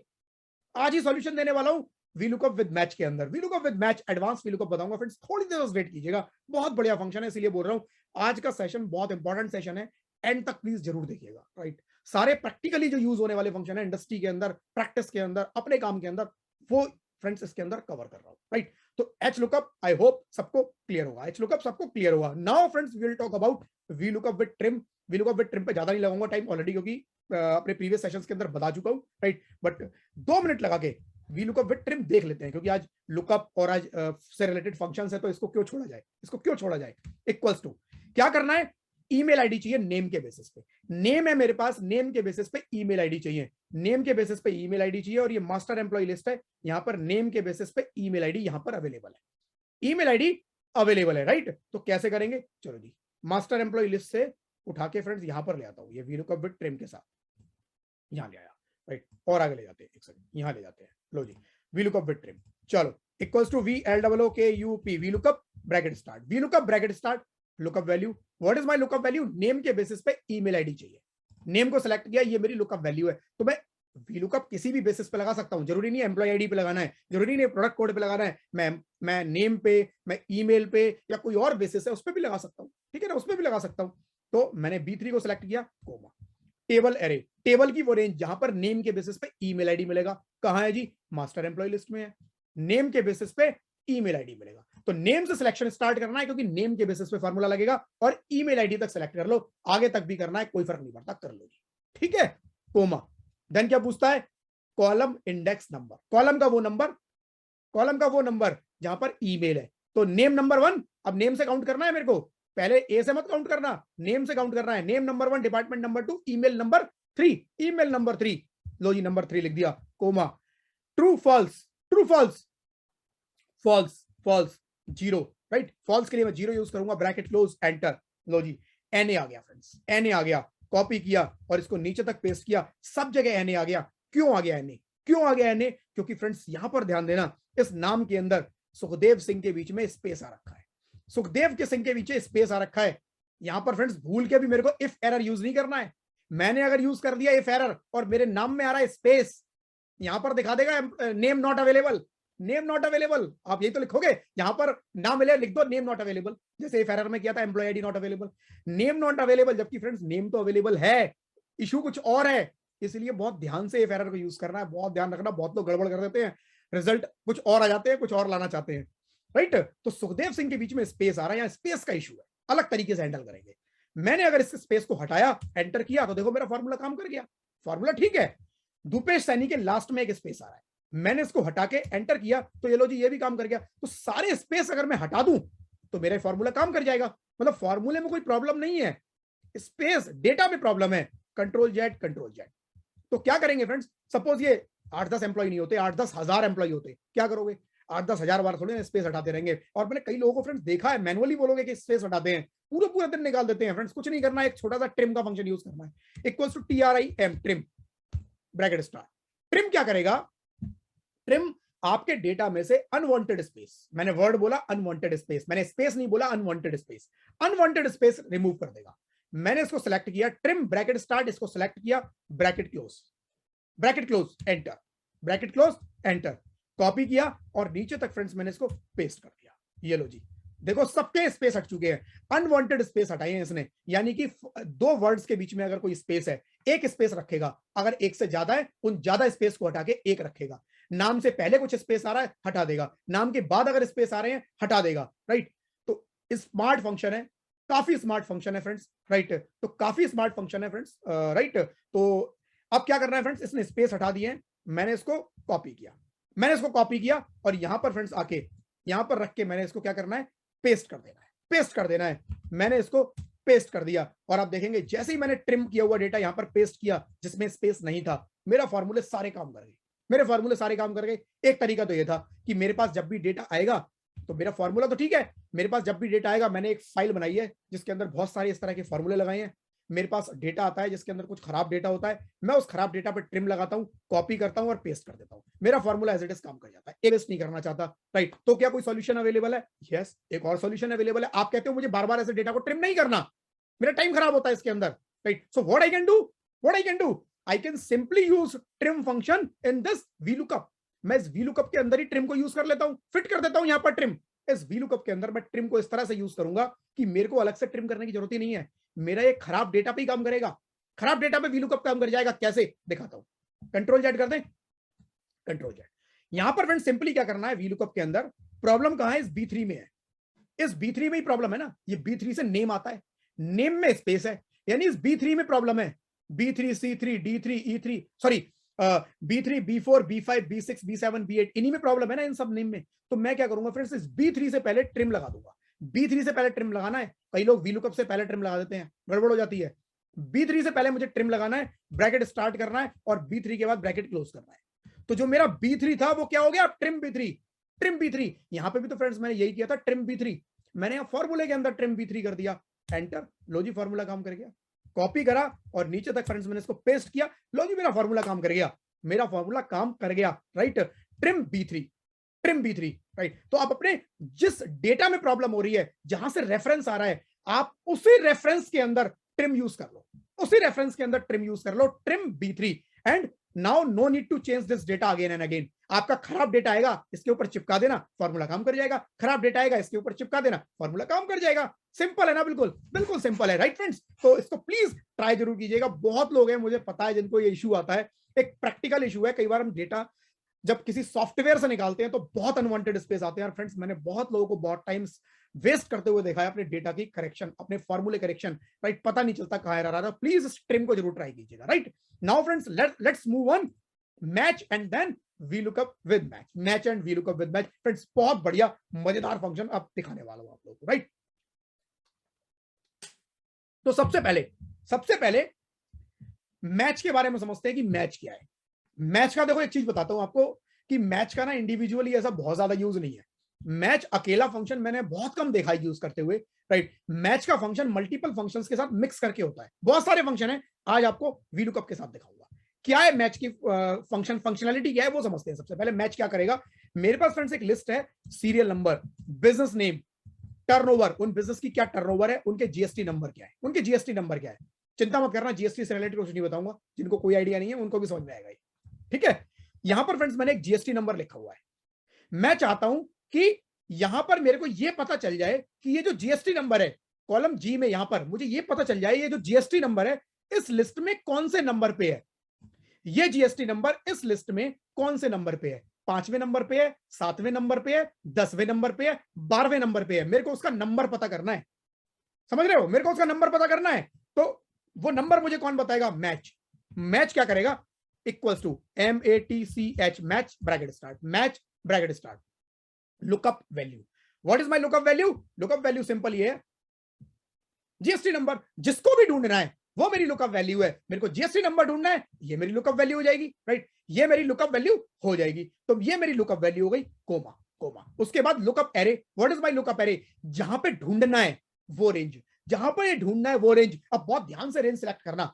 आज ही सॉल्यूशन देने वाला हूं वीलुकअप विद मैच के अंदर। VLOOKUP with match advance VLOOKUP बताऊंगा फ्रेंड्स, थोड़ी देर वेट कीजिएगा, बहुत बढ़िया फंक्शन है, इसलिए बोल रहा हूं आज का सेशन बहुत इंपॉर्टेंट सेशन है, एंड तक प्लीज जरूर देखिएगा, राइट। सारे प्रैक्टिकली जो यूज होने वाले फंक्शन है इंडस्ट्री के अंदर, प्रैक्टिस के अंदर, अपने काम के अंदर, वो फ्रेंड्स इसके अंदर कवर कर रहा हूं, राइट। तो एच लुकअप आई होप सबको क्लियर होगा, एच लुकअप सबको क्लियर होगा। Now friends we will talk about V lookup with trim. V lookup with trim पे ज्यादा नहीं लगाऊंगा टाइम ऑलरेडी, क्योंकि अपने प्रीवियस सेशंस के अंदर बता चुका हूं, राइट। बट 2 मिनट लगा के वी लुकअप विद ट्रिम देख लेते हैं, क्योंकि आज लुकअप और आज से रिलेटेड फंक्शंस है, तो इसको क्यों छोड़ा जाए, इसको क्यों छोड़ा जाए। इक्वल्स टू क्या करना है, ईमेल आईडी चाहिए नेम के बेसिस पे। नेम है मेरे पास, नेम के बेसिस पे ईमेल आईडी चाहिए, नेम के बेसिस पे ईमेल आईडी चाहिए। और ये मास्टर एम्प्लॉय लिस्ट है, यहां पर नेम के बेसिस पे ईमेल आईडी यहां पर अवेलेबल है, ईमेल आईडी अवेलेबल है, राइट। तो कैसे करेंगे, चलो जी, मास्टर एम्प्लॉय लिस्ट से उठा के फ्रेंड्स यहां पर ले आता हूं, ये वी लुकअप विद ट्रिम के साथ यहां ले आया, राइट। और आगे ले जाते हैं, एक सेकंड, यहां ले जाते हैं, लो जी, वी लुकअप विद ट्रिम, चलो equals to V L double O K U P, V lookup bracket start, V lookup bracket start, lookup value, what is my lookup value, name के बेसिस पे email ID चाहिए, name को select किया, ये मेरी lookup value है। तो मैं वी लुकअप किसी भी बेसिस पे लगा सकता हूं, जरूरी नहीं है एम्प्लॉय आईडी पे लगाना है, जरूरी नहीं है प्रोडक्ट कोड पे लगाना है, मैं नेम पे, मैं ईमेल पे, या कोई और बेसिस है उस पे भी लगा सकता हूं, ठीक है ना, उस पे भी लगा सकता हूं। तो मैंने B3 को सिलेक्ट किया, कोमा, टेबल एरे, टेबल की वो रेंज जहां पर नेम के बेसिस पे ईमेल आईडी मिलेगा, कहां है जी, मास्टर एम्प्लॉय लिस्ट में है, नेम के बेसिस पे ईमेल आईडी मिलेगा। तो नेम से सिलेक्शन स्टार्ट करना है, क्योंकि नेम के बेसिस पे फार्मूला लगेगा, और ईमेल आईडी तक सिलेक्ट कर लो, आगे तक भी करना है, कोई फर्क नहीं पड़ता, कर लो जी, ठीक है, कोमा। देन क्या पूछता है, कॉलम इंडेक्स नंबर, कॉलम का वो नंबर, कॉलम का वो नंबर जहां पर ईमेल है। तो नेम नंबर 1, अब नेम से काउंट करना है मेरे को, पहले ए से मत काउंट करना, नेम से काउंट करना है, name number 1, department number 2, email number 3, number number 3, लो जी नंबर 3 लिख दिया, comma, true false, true false, false false, zero, right, false के लिए मैं जीरो यूज करूंगा, ब्रैकेट क्लोज, एंटर, लो जी, एनए आ गया फ्रेंड्स, एनए आ गया, कॉपी किया और इसको नीचे तक पेस्ट किया, सब जगह एनए आ गया। क्यों आ गया एनए, क्यों आ गया एनए, क्योंकि फ्रेंड्स यहां पर ध्यान देना, इस नाम के अंदर सुखदेव सिंह के बीच में स्पेस आ रखा है, सुखदेव के सिंह के बीच स्पेस आ रखा है। यहां पर फ्रेंड्स भूल के भी मेरे को इफ एरर यूज नहीं करना है, मैंने अगर यूज कर दिया इफ एरर और मेरे नाम में आ रहा है स्पेस, यहां पर दिखा देगा name not available, name not available, आप यही तो लिखोगे, यहां पर नाम मिले लिख दो नेम नॉट अवेलेबल, जैसे इफ एरर में किया था employ ID not available, name not available, जबकि फ्रेंड्स नेम तो अवेलेबल है, इशू कुछ और है, इसलिए बहुत ध्यान से इफ एरर को यूज करना है, बहुत ध्यान रखना, बहुत लोग गड़बड़ कर देते हैं, रिजल्ट कुछ और आ जाते हैं, कुछ और लाना चाहते हैं, राइट। तो सुखदेव सिंह के बीच में स्पेस आ रहा है, यहाँ स्पेस का इशू है, अलग तरीके से हैंडल करेंगे। मैंने अगर इस स्पेस को हटाया, एंटर किया, तो देखो मेरा फॉर्मूला काम कर गया, फॉर्मूला ठीक है। भूपेश सैनी के लास्ट में एक स्पेस आ रहा है, मैंने इसको हटा के एंटर किया, तो ये लो जी, ये भी काम कर गया। तो सारे स्पेस अगर मैं हटा दूं तो मेरा फॉर्मूला काम कर जाएगा, मतलब फॉर्मूले में कोई प्रॉब्लम नहीं है, स्पेस डेटा में प्रॉब्लम है, कंट्रोल जेड, कंट्रोल जेड। तो क्या करेंगे फ्रेंड्स, सपोज ये 8-10 एम्प्लॉय नहीं होते, 8-10 हजार एम्प्लॉय होते, क्या करोगे, 8-10 हजार बार थोड़े स्पेस हटाते रहेंगे। और मैंने कई लोगों को फ्रेंड्स देखा है, मैनुअली बोलोगे कि स्पेस हटाते हैं, पूरा पूरा दिन निकाल देते हैं फ्रेंड्स, कुछ नहीं करना है, एक छोटा सा ट्रिम का फंक्शन यूज करना है, equals to TRIM, trim, bracket star. Trim क्या करेगा, ट्रिम आपके डेटा में से अनवांटेड स्पेस, मैंने वर्ड बोला अनवांटेड स्पेस, मैंने स्पेस नहीं बोला, unwanted space, unwanted space remove कर देगा। मैंने इसको सेलेक्ट किया, ट्रिम ब्रैकेट स्टार्ट, इसको सेलेक्ट किया, bracket close, bracket close, enter, bracket close, enter, copy किया और नीचे तक फ्रेंड्स मैंने इसको पेस्ट कर दिया। ये लो जी, देखो सबके स्पेस हट चुके हैं, अनवांटेड स्पेस हटाई है इसने, यानी कि 2 वर्ड्स के बीच में अगर कोई स्पेस है, एक स्पेस रखेगा, अगर एक से ज्यादा है उन ज्यादा स्पेस को हटा के एक रखेगा। नाम से पहले कुछ स्पेस आ रहा है, हटा देगा, नाम के बाद अगर स्पेस आ रहे हैं, हटा देगा, राइट। तो स्मार्ट फंक्शन है, काफी स्मार्ट फंक्शन है फ्रेंड्स, राइट। तो काफी स्मार्ट फंक्शन है फ्रेंड्स, राइट। तो अब क्या करना है फ्रेंड्स, इसने स्पेस हटा दिए, मैंने इसको कॉपी किया, मैंने इसको कॉपी किया और यहां पर फ्रेंड्स आके यहां पर रख के मैंने इसको क्या करना है, पेस्ट कर देना है, पेस्ट कर देना है। मैंने इसको पेस्ट कर दिया और आप देखेंगे जैसे ही मैंने ट्रिम किया हुआ डेटा यहां पर पेस्ट किया जिसमें स्पेस नहीं था, मेरा फॉर्मूले सारे काम कर गए, मेरे फॉर्मूले सारे काम कर गए। एक तरीका तो ये था कि मेरे पास जब भी डेटा आएगा, तो मेरा फॉर्मूला तो ठीक है, मेरे पास जब भी डेटा आएगा, मैंने एक फाइल बनाई है जिसके अंदर बहुत सारे इस तरह के फॉर्मूले लगाए हैं। मेरे पास डेटा आता है जिसके अंदर कुछ खराब डेटा होता है, मैं उस खराब डेटा पर ट्रिम लगाता हूं, कॉपी करता हूं और पेस्ट कर देता हूं, मेरा फॉर्मूला एज इट इज काम कर जाता है, वेस्ट नहीं करना चाहता, राइट। तो क्या कोई सॉल्यूशन अवेलेबल है? यस, एक और सॉल्यूशन अवेलेबल है। आप कहते हो मुझे बार बार ऐसे डेटा को ट्रिम नहीं करना, मेरा टाइम खराब होता है इसके अंदर, right. So what I can do, what I can do, I can simply use trim function in this VLOOKUP। मैं इस VLOOKUP के अंदर ही ट्रिम को यूज कर लेता हूं, फिट कर देता हूं यहां पर ट्रिम। इस VLOOKUP के अंदर मैं ट्रिम को इस तरह से यूज करूंगा कि मेरे को अलग से ट्रिम करने की जरूरत ही नहीं है, मेरा एक खराब डेटा पे ही काम करेगा, खराब डेटा पे वीलुकअप काम कर जाएगा, कैसे दिखाता हूं। कंट्रोल जेड कर दें, कंट्रोल जेड। यहां पर फ्रेंड सिंपली क्या करना है, वीलुकअप के अंदर प्रॉब्लम कहां है, इस B3 में है, इस B3 में ही प्रॉब्लम है ना, ये B3 से नेम आता है, नेम में स्पेस है, यानी इस B3 में प्रॉब्लम है। B3 C3 D3 E3 sorry B3 B4 B5 B6 B7 B8 इन्हीं में प्रॉब्लम है ना, इन सब नेम में। तो मैं क्या करूंगा फ्रेंड्स, इस B3 से पहले ट्रिम लगा दूंगा। B3 से पहले ट्रिम लगाना है, कई लोग वीलुकअप से पहले ट्रिम लगा देते हैं, गड़बड़ हो जाती है। B3 से पहले मुझे ट्रिम लगाना है, ब्रैकेट स्टार्ट करना है और B3 के बाद ब्रैकेट क्लोज करना है। तो जो मेरा B3 था वो क्या हो गया, ट्रिम B3, ट्रिम B3। यहां पे भी तो फ्रेंड्स मैंने यही किया था, ट्रिम B3। मैंने यहां फॉर्मूले के अंदर ट्रिम B3 कर दिया, एंटर, लो जी फॉर्मूला काम कर गया। कॉपी करा और नीचे तक फ्रेंड्स मैंने इसको पेस्ट किया, लो जी मेरा फॉर्मूला काम कर गया, मेरा फॉर्मूला काम कर गया, right. Trim B3, trim B3, right. तो आप अपने जिस डेटा में प्रॉब्लम हो रही है, जहां से रेफरेंस आ रहा है, आप उसी रेफरेंस के अंदर ट्रिम यूज कर लो, उसी रेफरेंस के अंदर ट्रिम यूज कर लो, trim B3। And now no need to change this data again and again. आपका खराब डेटा आएगा, इसके ऊपर चिपका देना, फॉर्मूला काम कर जाएगा। खराब डेटा आएगा, इसके ऊपर चिपका देना, फॉर्मूला काम कर जाएगा। सिंपल है ना, बिल्कुल बिल्कुल सिंपल है, राइट फ्रेंड्स। तो इसको प्लीज ट्राई जरूर कीजिएगा। बहुत लोग हैं, मुझे पता है, जिनको ये इशू आता है, एक प्रैक्टिकल इशू है। कई बार हम डेटा जब किसी सॉफ्टवेयर से निकालते हैं तो बहुत अनवांटेड स्पेस आते हैं। और फ्रेंड्स मैंने बहुत लोगों को बहुत टाइम्स वेस्ट करते हुए देखा है अपने डेटा की करेक्शन, अपने फॉर्मूले करेक्शन, राइट। पता नहीं चलता कहां एरर आ रहा है। प्लीज इस ट्रिम को जरूर ट्राई कीजिएगा, right. Now friends let's move on, match and then VLOOKUP with match, match and VLOOKUP with match. Friends बहुत बढ़िया मजेदार फंक्शन अब दिखाने वाला हूं आप लोगों को, राइट। तो सबसे पहले मैच के बारे में समझते हैं कि मैच क्या है। मैच का देखो एक चीज बताता हूं आपको कि मैच का ना इंडिविजुअली ऐसा बहुत ज्यादा यूज नहीं है। मैच अकेला फंक्शन मैंने बहुत कम देखा है यूज करते हुए, राइट। मैच का फंक्शन मल्टीपल फंक्शंस के साथ मिक्स करके होता है। बहुत सारे फंक्शन है, आज आपको VLOOKUP के साथ दिखाऊंगा। क्या है मैच की फंक्शनैलिटी क्या है वो समझते हैं। सबसे पहले मैच क्या करेगा, मेरे पास फ्रेंड्स एक लिस्ट है, serial number, business name, turnover, उन बिजनेस की क्या टर्नओवर है, उनके जीएसटी नंबर क्या है, उनके जीएसटी नंबर क्या है। चिंता मत करना, जीएसटी से रिलेटेड कुछ नहीं बताऊंगा, जिनको कोई आइडिया नहीं है उनको भी समझ में आएगा, ठीक है। यहां पर फ्रेंड्स मैंने एक जीएसटी नंबर लिखा हुआ है। मैं चाहता हूं कि यहां पर मेरे को यह पता चल जाए कि ये जो जीएसटी नंबर है, कॉलम जी में यहां पर मुझे यह पता चल जाए ये जो जीएसटी नंबर है इस लिस्ट में कौन से नंबर पे है। ये जीएसटी नंबर इस लिस्ट में कौन से नंबर पे है, 5वें नंबर पे है, 7वें नंबर पे है, 10वें नंबर पे है, 12वें नंबर पे है। मेरे को उसका नंबर पता करना है, समझ रहे हो, मेरे को उसका नंबर पता करना है। तो वो नंबर मुझे कौन बताएगा, मैच। मैच क्या करेगा, equals to MATCH, match bracket start, match bracket start, lookup value. What is my lookup value, lookup value simple ये है, जीएसटी नंबर जिसको भी ढूंढना है वो मेरी लुकअप वैल्यू है। मेरे को जीएसटी नंबर ढूंढना है, ये मेरी लुकअप वैल्यू हो जाएगी, राइट। ये मेरी लुकअप वैल्यू हो जाएगी, तो ये मेरी लुकअप वैल्यू हो गई, कोमा कोमा। उसके बाद lookup array, what is my lookup array, जहां पे ढूंढना है वो रेंज, जहां पर ये ढूंढना है वो रेंज। अब बहुत ध्यान से रेंज सिलेक्ट करना।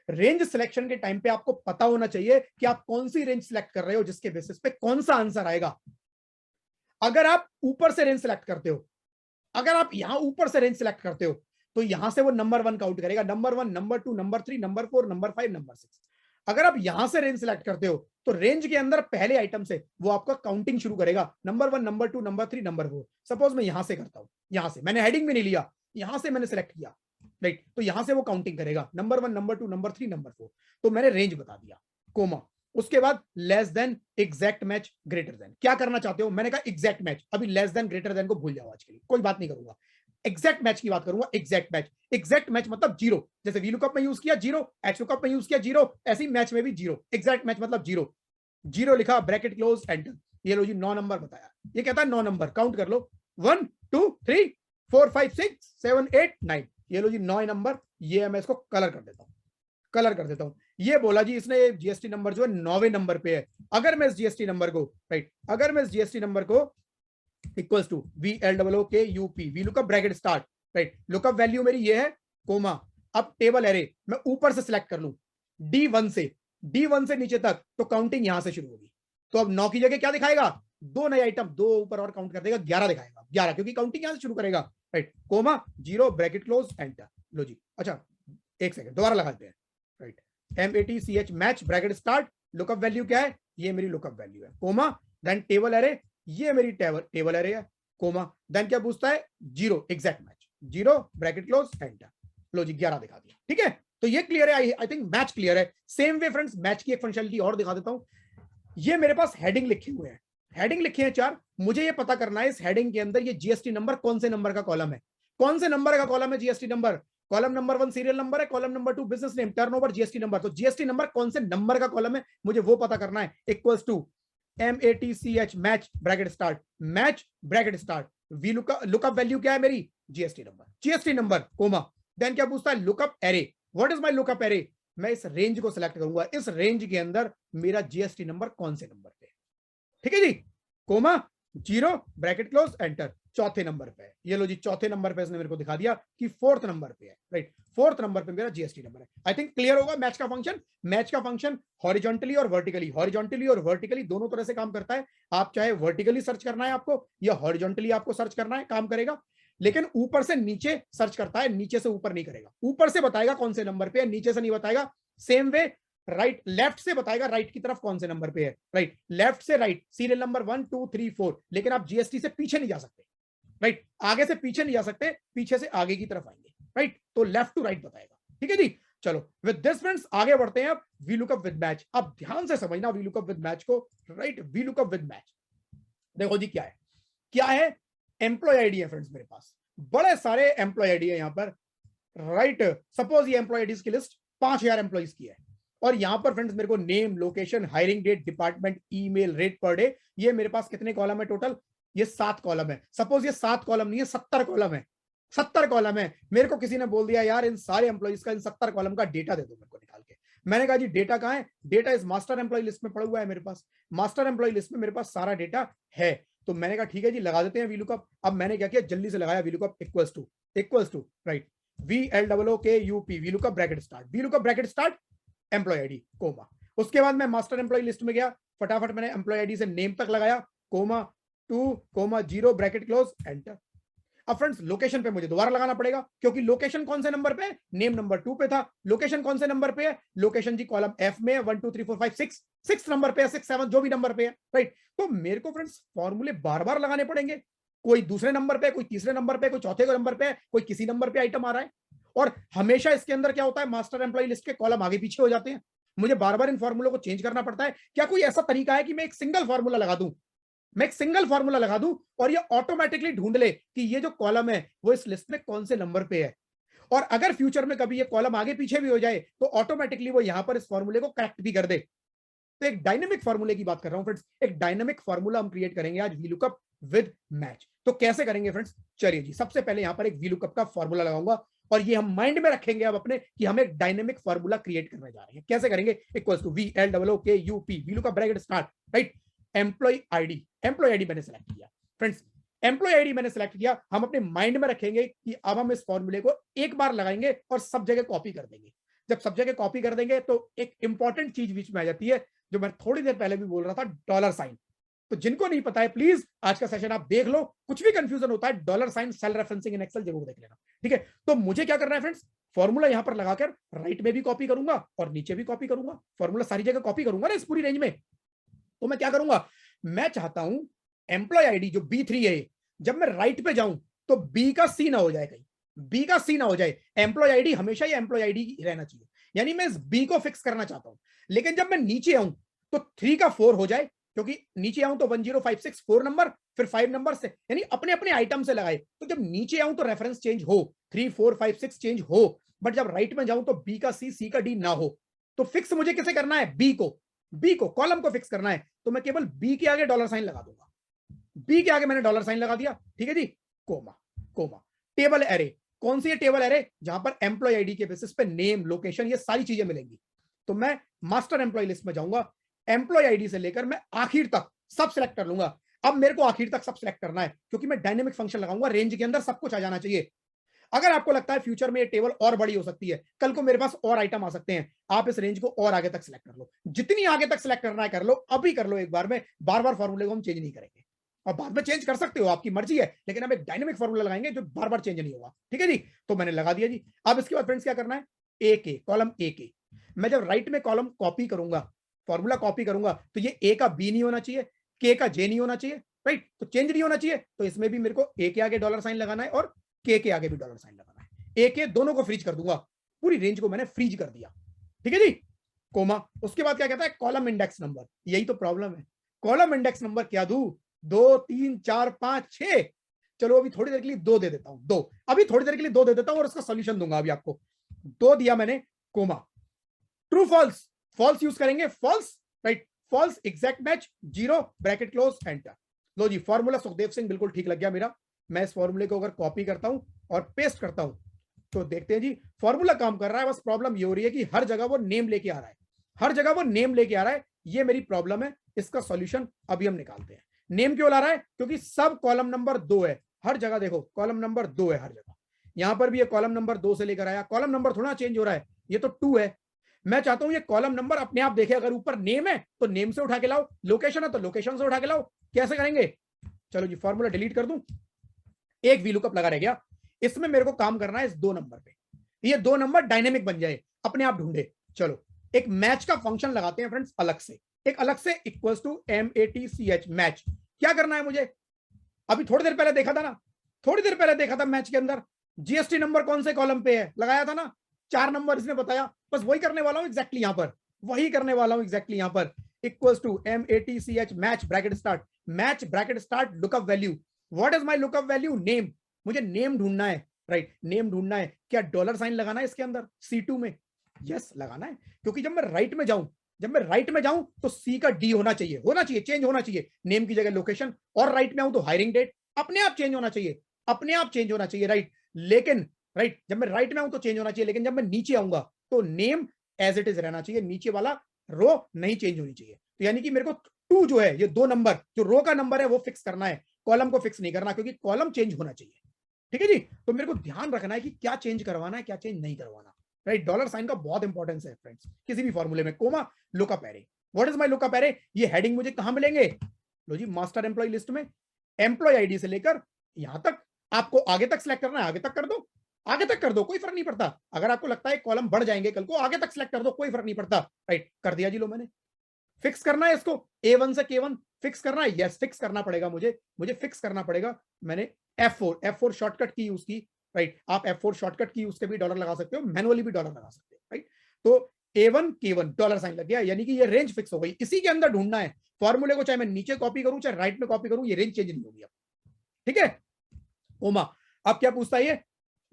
रेंज सिलेक्शन के टाइम पे आपको पता होना चाहिए कि आप कौन सी रेंज सिलेक्ट कर रहे हो, जिसके बेसिस पे कौन सा आंसर आएगा। अगर आप ऊपर से रेंज सिलेक्ट करते हो, अगर आप यहां ऊपर से रेंज सिलेक्ट करते हो तो यहां से वो नंबर 1 काउंट करेगा, number 1, number 2, number 3, number 4, number 5, number 6। अगर आप यहां से रेंज सिलेक्ट करते हो तो रेंज के अंदर पहले आइटम से वो आपका काउंटिंग शुरू करेगा, number 1, number 2, number 3, number 4। Suppose मैं यहां से करता हूं, यहां से मैंने हेडिंग भी नहीं लिया, यहां से मैंने सिलेक्ट किया, राइट। तो यहां से वो काउंटिंग करेगा, नंबर 1, नंबर 2, नंबर 3, नंबर 4। तो मैंने रेंज बता दिया, कोमा। उसके बाद less than, exact match, greater than. क्या करना चाहते हो, मैंने कहा एग्जैक्ट मैच। अभी लेस देन ग्रेटर देन को भूल जाओ, आज के लिए कोई बात नहीं करूंगा, एग्जैक्ट मैच की बात करूंगा। एग्जैक्ट मैच, एग्जैक्ट मैच मतलब जीरो, जैसे VLOOKUP में यूज किया जीरो, HLOOKUP में यूज किया जीरो, ऐसे ही मैच में भी जीरो। एग्जैक्ट मैच मतलब जीरो, जीरो लिखा, ब्रैकेट क्लोज, एंटर। ये लो जी 9 नंबर बताया, ये कहता है 9 नंबर, काउंट कर लो, 1 2 3 4 5 6 7 8 9। ये लो जी 9 नंबर। ये मैं इसको कलर कर देता हूं, कलर कर देता हूं। ये बोला जी इसने जीएसटी नंबर जो है 9वें नंबर पे है। अगर मैं इस जीएसटी नंबर को, राइट, अगर मैं इस जीएसटी नंबर को equals to VLOOKUP, VLOOKUP bracket start, right, lookup value मेरी ये है, कोमा। अब टेबल एरे मैं ऊपर से सिलेक्ट कर लूं, D1 से नीचे तक, तो काउंटिंग यहां से शुरू होगी। तो अब 9 की जगह क्या दिखाएगा, 2 नए आइटम, 2 ऊपर और काउंट कर देगा, 11 दिखाएगा, 11, क्योंकि काउंटिंग यहां से शुरू करेगा, right, comma, 0, bracket close, enter. लो जी, अच्छा एक सेकंड दोबारा लगाते हैं, right, MATCH, match bracket start, lookup value क्या है, ये मेरी लुकअप वैल्यू है, कोमा। देन टेबल एरे, ये मेरी टेबल एरे है, कोमा। देन क्या पूछता है, 0, exact match, 0, bracket close, enter. लो जी 11 दिखा दिया, ठीक है। तो ये क्लियर है, आई थिंक मैच क्लियर है। सेम वे फ्रेंड्स मैच की एक फंक्शनलिटी और दिखा देता हूं। ये मेरे पास हेडिंग लिखे हुए हैं, हेडिंग लिखे हैं 4, मुझे ये पता करना है इस हेडिंग के अंदर ये जीएसटी नंबर कौन से नंबर का कॉलम है, कौन से नंबर का कॉलम है GST number. Column number 1 serial number है, column number 2 business name, turnover, GST number. तो जीएसटी नंबर कौन से नंबर का कॉलम है मुझे वो पता करना है। Equals to MATCH match bracket start, match bracket start, V lookup value क्या है मेरी, GST number, GST number comma, then क्या पूछता है lookup array, what is my lookup array, मैं इस रेंज को सिलेक्ट करूंगा, इस रेंज के अंदर मेरा जीएसटी नंबर कौन से नंबर पे, ठीक है जी, कोमा 0 ब्रैकेट क्लोज एंटर, चौथे नंबर पे है। ये लो जी चौथे नंबर पे इसने मेरे को दिखा दिया कि 4th नंबर पे है, राइट, 4th नंबर पे मेरा जीएसटी नंबर है। आई थिंक क्लियर होगा मैच का फंक्शन। मैच का फंक्शन हॉरिजॉन्टली और वर्टिकली, हॉरिजॉन्टली और वर्टिकली दोनों तरह से काम करता है। आप चाहे वर्टिकली सर्च करना है आपको या हॉरिजॉन्टली आपको सर्च करना है, काम करेगा, लेकिन ऊपर से नीचे सर्च करता है, नीचे से ऊपर नहीं करेगा। ऊपर से बताएगा कौन से नंबर पे है, नीचे से नहीं बताएगा। सेम वे राइट लेफ्ट से बताएगा राइट की तरफ कौन से नंबर पे है, राइट लेफ्ट से राइट, सीरियल नंबर 1 2 3 4, लेकिन आप जीएसटी से पीछे नहीं जा सकते, राइट आगे से पीछे नहीं जा सकते, पीछे से आगे की तरफ आएंगे, राइट तो लेफ्ट टू राइट बताएगा, ठीक है जी। चलो विद दिस फ्रेंड्स आगे बढ़ते हैं अब वी लुकअप विद मैच। अब ध्यान से समझना वी लुकअप विद मैच को, right V lookup with match देखो जी क्या है, क्या है, एम्प्लॉय आईडी है फ्रेंड्स मेरे पास, बड़े सारे एम्प्लॉय आईडी है यहां पर, राइट सपोज ये एम्प्लॉय आईडीज की लिस्ट 5000 एम्प्लॉइज की है, और यहां पर फ्रेंड्स मेरे को name, location, hiring date, department, email, rate per day, ये मेरे पास कितने कॉलम है टोटल, ये 7 कॉलम है। सपोज ये 7 कॉलम नहीं है, 70 कॉलम है, 70 कॉलम है। मेरे को किसी ने बोल दिया यार इन सारे एम्प्लॉइज का इन 70 कॉलम का डेटा दे दो मेरे को निकाल के। मैंने कहा जी डेटा कहां है, डेटा इस मास्टर एम्प्लॉय लिस्ट में पड़ा हुआ है मेरे पास, मास्टर एम्प्लॉय लिस्ट में मेरे पास सारा डेटा है। तो मैंने कहा ठीक है जी लगा देते हैं वीलुकअप। अब मैंने क्या किया, जल्दी से लगाया VLOOKUP equals to right VLOOKUP VLOOKUP bracket start, VLOOKUP bracket start employ ID comma. उसके बाद मैं मास्टर एम्प्लॉय लिस्ट में गया, फटाफट मैंने एम्प्लॉय आईडी से नेम तक लगाया, कोमा 2 0 ब्रैकेट क्लोज एंटर। अब फ्रेंड्स लोकेशन पे मुझे दोबारा लगाना पड़ेगा, क्योंकि लोकेशन कौन से नंबर पे है, नेम नंबर 2 पे था। लोकेशन कौन से नंबर पे है, लोकेशन जी कॉलम F में 1 2 3 4 5 6, 6 नंबर पे है, 6 7 जो भी नंबर पे है, राइट। तो मेरे को फ्रेंड्स फॉर्मूले बार बार लगाने पड़ेंगे, कोई दूसरे नंबर पे, कोई तीसरे नंबर पे, कोई चौथे नंबर पे, कोई किसी नंबर पे आइटम आ रहा है। और हमेशा इसके अंदर क्या होता है, मास्टर एम्प्लॉय लिस्ट के कॉलम आगे पीछे हो जाते हैं, मुझे बार बार इन फॉर्मूलों को चेंज करना पड़ता है। क्या कोई ऐसा तरीका है कि मैं एक सिंगल फॉर्मूला लगा दूं, मैं एक सिंगल फॉर्मूला लगा दूं और ये ऑटोमेटिकली ढूंढ ले कि ये जो कॉलम है वो इस लिस्ट में कौन से नंबर पे है, और अगर फ्यूचर में कभी ये कॉलम आगे पीछे भी हो जाए तो ऑटोमेटिकली वो यहां पर इस फॉर्मूले को करेक्ट भी कर दे। तो एक डायनेमिक फॉर्मूले की बात कर रहा हूं फ्रेंड्स, एक डायनेमिक फॉर्मूला हम क्रिएट करेंगे आज वीलुकअप विद मैच। तो कैसे करेंगे फ्रेंड्स, चलिए जी सबसे पहले यहां पर एक वीलुकअप का फॉर्मूला लगाऊंगा, और ये हम माइंड में रखेंगे अब अपने कि हम एक डायनेमिक फॉर्मूला क्रिएट करने जा रहे हैं। कैसे करेंगे, equals to VLOOKUP VLOOKUP bracket start, right employ ID मैंने सेलेक्ट किया फ्रेंड्स, एम्प्लॉय आईडी मैंने सेलेक्ट किया। हम अपने माइंड में रखेंगे कि अब हम इस फॉर्मूले को एक बार लगाएंगे और सब जगह कॉपी कर देंगे। जब सब जगह कॉपी कर देंगे तो एक इंपॉर्टेंट चीज बीच में आ जाती है, जो मैं थोड़ी देर पहले भी बोल रहा था, डॉलर साइन। तो जिनको नहीं पता है प्लीज आज का सेशन आप देख लो, कुछ भी कंफ्यूजन होता है dollar sign cell referencing in Excel जरूर देख लेना, ठीक है। तो मुझे क्या करना है फ्रेंड्स, फॉर्मूला यहां पर लगाकर राइट में भी कॉपी करूंगा और नीचे भी कॉपी करूंगा, फॉर्मूला सारी जगह कॉपी करूंगा ना इस पूरी रेंज में। तो मैं क्या करूंगा, मैं चाहता हूं एम्प्लॉय आईडी जो B3 है, जब मैं राइट पे जाऊं तो B का C ना हो जाए, कहीं B का C ना हो जाए, एम्प्लॉय आईडी हमेशा ही एम्प्लॉय आईडी रहना चाहिए, यानी मैं इस B को फिक्स करना चाहता हूं। लेकिन जब मैं नीचे आऊं तो 3 का 4 हो जाए, क्योंकि नीचे आऊं तो 1056 4 नंबर फिर 5 नंबर से, यानी अपने अपने आइटम से लगाए। तो जब नीचे आऊं तो रेफरेंस चेंज हो, 3 4 5 6 चेंज हो, बट जब राइट में जाऊं तो B का C का D ना हो। तो फिक्स मुझे किसे करना है, B को कॉलम को फिक्स करना है। तो मैं केवल B के आगे डॉलर साइन लगा दूंगा, B के आगे मैंने डॉलर साइन लगा दिया, ठीक है जी, कोमा टेबल एरे। कौन सी है टेबल एरे, जहां पर एम्प्लॉय आईडी के बेसिस पे नेम, लोकेशन, ये सारी चीजें मिलेंगी। तो मैं मास्टर एम्प्लॉय लिस्ट में जाऊंगा, एम्प्लॉय आईडी से लेकर मैं आखिर तक सब सिलेक्ट कर लूंगा। अब मेरे को आखिर तक सब सिलेक्ट करना है, क्योंकि मैं डायनेमिक फंक्शन लगाऊंगा, रेंज के अंदर सब कुछ आ जाना चाहिए। अगर आपको लगता है फ्यूचर में ये टेबल और बड़ी हो सकती है, कल को मेरे पास और आइटम आ सकते हैं, आप इस रेंज को और आगे तक सिलेक्ट कर लो, जितनी आगे तक सिलेक्ट करना है कर लो, अभी कर लो एक बार में, बार बार फॉर्मूले को हम चेंज नहीं करेंगे। और बाद में चेंज कर सकते हो, आपकी मर्जी है, लेकिन हम एक डायनेमिक फॉर्मूला लगाएंगे जो बार बार चेंज नहीं होगा, ठीक है जी। तो मैंने लगा दिया जी। अब इसके बाद फ्रेंड्स क्या करना है, ए के कॉलम ए के, मैं जब राइट में कॉलम कॉपी करूंगा, फॉर्मूला कॉपी करूंगा, तो ये ए का बी नहीं होना चाहिए, के का जे नहीं होना चाहिए, राइट, तो चेंज नहीं होना चाहिए। तो इसमें भी मेरे को ए के आगे डॉलर साइन लगाना है और के आगे भी डॉलर साइन लगाना है, ए के दोनों को फ्रीज कर दूंगा। पूरी रेंज को मैंने फ्रीज कर दिया, ठीक है जी, कोमा। उसके बाद क्या कहता है, कॉलम इंडेक्स नंबर। यही तो प्रॉब्लम है, कॉलम इंडेक्स नंबर क्या दूं, 2 3 4 5 6, चलो अभी थोड़ी देर के लिए 2 दे देता हूं, 2, अभी थोड़ी देर के लिए 2 दे देता हूं और उसका सॉल्यूशन दूंगा अभी आपको। 2 दिया मैंने, comma, true false, false use करेंगे, false, right, false, exact match, 0, bracket close, enter. लो जी, फॉर्मूला सुखदेव सिंह बिल्कुल ठीक लग गया मेरा। मैं इस फॉर्मूले को अगर कॉपी करता हूं और पेस्ट करता हूं तो देखते हैं जी, फॉर्मूला काम कर रहा है, बस प्रॉब्लम ये हो रही है कि हर जगह वो नेम लेके आ रहा है, हर जगह वो नेम लेके आ रहा है, ये मेरी प्रॉब्लम है। इसका सॉल्यूशन अभी हम निकालते हैं। नेम क्यों ला रहा है, क्योंकि सब कॉलम नंबर 2 है हर जगह, देखो कॉलम नंबर 2 है हर जगह, यहां पर भी ये कॉलम नंबर 2 से लेकर आया, कॉलम नंबर थोड़ा चेंज हो रहा है, ये तो 2 है। मैं चाहता हूं ये कॉलम नंबर अपने आप देखे, अगर ऊपर नेम है तो नेम से उठा के लाओ, लोकेशन है तो लोकेशन से उठा के लाओ। कैसे करेंगे, चलो जी, फॉर्मूला डिलीट कर दूं, एक वी लुकअप लगा रह गया। इसमें मेरे को काम करना है इस 2 नंबर पे, ये 2 नंबर डायनेमिक बन जाए, अपने आप ढूंढे। चलो एक मैच का फंक्शन लगाते हैं फ्रेंड्स, अलग से, एक अलग से, इक्वल्स टू MATCH, मैच। क्या करना है मुझे, अभी थोड़ी देर पहले देखा था ना, थोड़ी देर पहले देखा था मैच के अंदर, जीएसटी नंबर कौन से कॉलम पे है लगाया था ना, 4 नंबर इसने बताया, बस वही करने वाला हूं एग्जैक्टली यहां पर, वही करने वाला हूं एग्जैक्टली यहां पर, equals to MATCH, match bracket start, match bracket start, lookup value. What is my lookup value, name, मुझे नेम ढूंढना है, राइट, नेम ढूंढना है। क्या डॉलर साइन लगाना है इसके अंदर C2 में, यस लगाना है, क्योंकि जब मैं राइट में जाऊं, जब मैं राइट में जाऊं तो C का D होना चाहिए, होना चाहिए, चेंज होना चाहिए, नेम की जगह लोकेशन, और राइट में आऊं तो हायरिंग डेट, अपने आप चेंज होना चाहिए, अपने आप चेंज होना चाहिए, राइट। लेकिन राइट, जब मैं राइट में आऊं तो चेंज होना चाहिए, लेकिन जब मैं नीचे आऊंगा तो नेम एज इट इज रहना चाहिए, नीचे वाला रो नहीं चेंज होनी चाहिए। तो यानी कि मेरे को 2 जो है, ये 2 नंबर, जो रो का नंबर है वो फिक्स करना है, कॉलम को फिक्स नहीं करना, क्योंकि कॉलम चेंज होना चाहिए, ठीक है जी। तो मेरे को ध्यान रखना है कि क्या चेंज करवाना है, क्या चेंज नहीं करवाना, राइट। डॉलर साइन का बहुत इंपॉर्टेंस है फ्रेंड्स किसी भी फॉर्मूले में। Comma, lookup array, what is my lookup array, ये हेडिंग मुझे कहां मिलेंगे, लो जी, मास्टर एम्प्लॉय लिस्ट में, एम्प्लॉय आईडी से लेकर यहां तक, आपको आगे तक सिलेक्ट करना है, आगे तक कर दो, आगे तक कर दो, कोई फर्क नहीं पड़ता। अगर आपको लगता है कॉलम बढ़ जाएंगे कल को, आगे तक सिलेक्ट कर दो, कोई फर्क नहीं पड़ता, राइट, कर दिया जी लो मैंने। फिक्स करना है इसको, A1 से K1 फिक्स करना है, यस फिक्स करना पड़ेगा मुझे, मुझे फिक्स करना पड़ेगा। मैंने F4 शॉर्टकट की यूज की, राइट, आप F4 शॉर्टकट की यूज के भी डॉलर लगा सकते हो, मैनुअली भी डॉलर लगा सकते हो, राइट। तो A1 K1 डॉलर साइन लग गया, यानी कि ये रेंज फिक्स हो गई, इसी के अंदर ढूंढना है फॉर्मूले को, चाहे मैं नीचे कॉपी करूं चाहे राइट में कॉपी करूं, ये रेंज चेंज नहीं होगी अब, ठीक है। ओमा, अब क्या पूछता है ये,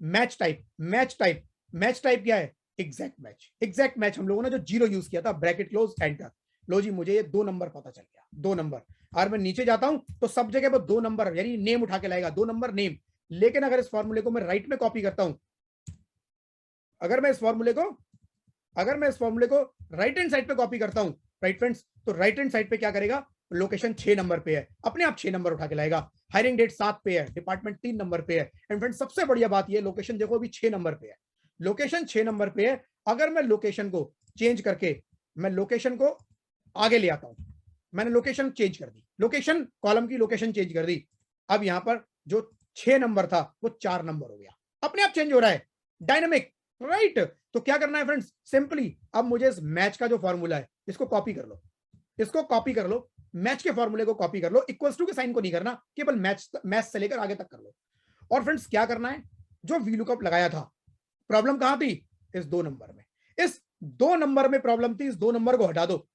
match type, match type, match type क्या है, एग्जैक्ट मैच, एग्जैक्ट मैच हम लोगों ने जो 0 यूज किया था, ब्रैकेट क्लोज, एंटर। लो जी, मुझे ये 2 नंबर पता चल गया, 2 नंबर, और मैं नीचे जाता हूं तो सब जगह पर 2 नंबर, यानी नेम उठा के लाएगा, 2 नंबर नेम। लेकिन अगर इस फॉर्मूले को मैं राइट में कॉपी करता हूं, अगर मैं इस फॉर्मूले को, अगर मैं इस फॉर्मूले को राइट हैंड साइड पे कॉपी करता हूं, राइट फ्रेंड्स, तो राइट हैंड साइड पे क्या करेगा, लोकेशन 6 नंबर पे है, अपने आप 6 नंबर उठा के लाएगा, हायरिंग डेट 7 पे है, डिपार्टमेंट 3 नंबर पे है, एंड फ्रेंड्स सबसे बढ़िया बात ये, लोकेशन देखो अभी 6 नंबर पे है, लोकेशन 6 नंबर पे है। अगर मैं लोकेशन को चेंज करके, मैं लोकेशन को आगे ले आता हूं, मैंने लोकेशन चेंज कर दी, लोकेशन कॉलम की लोकेशन चेंज कर दी, अब यहां पर जो 6 नंबर था वो 4 नंबर हो गया, अपने आप चेंज हो रहा है, डायनामिक, राइट। तो क्या करना है फ्रेंड्स, सिंपली अब मुझे इस मैच का जो फॉर्मूला है इसको कॉपी कर लो, इसको कॉपी कर लो, मैच के फॉर्मूले को कॉपी कर लो, इक्वल्स टू के साइन को नहीं करना, केवल मैच, मैच से लेकर आगे तक कर लो। और फ्रेंड्स क्या करना है, जो वी लुकअप लगाया था, प्रॉब्लम कहां थी, इस 2 नंबर में, इस 2 नंबर में प्रॉब्लम थी, इस 2 नंबर को हटा दो,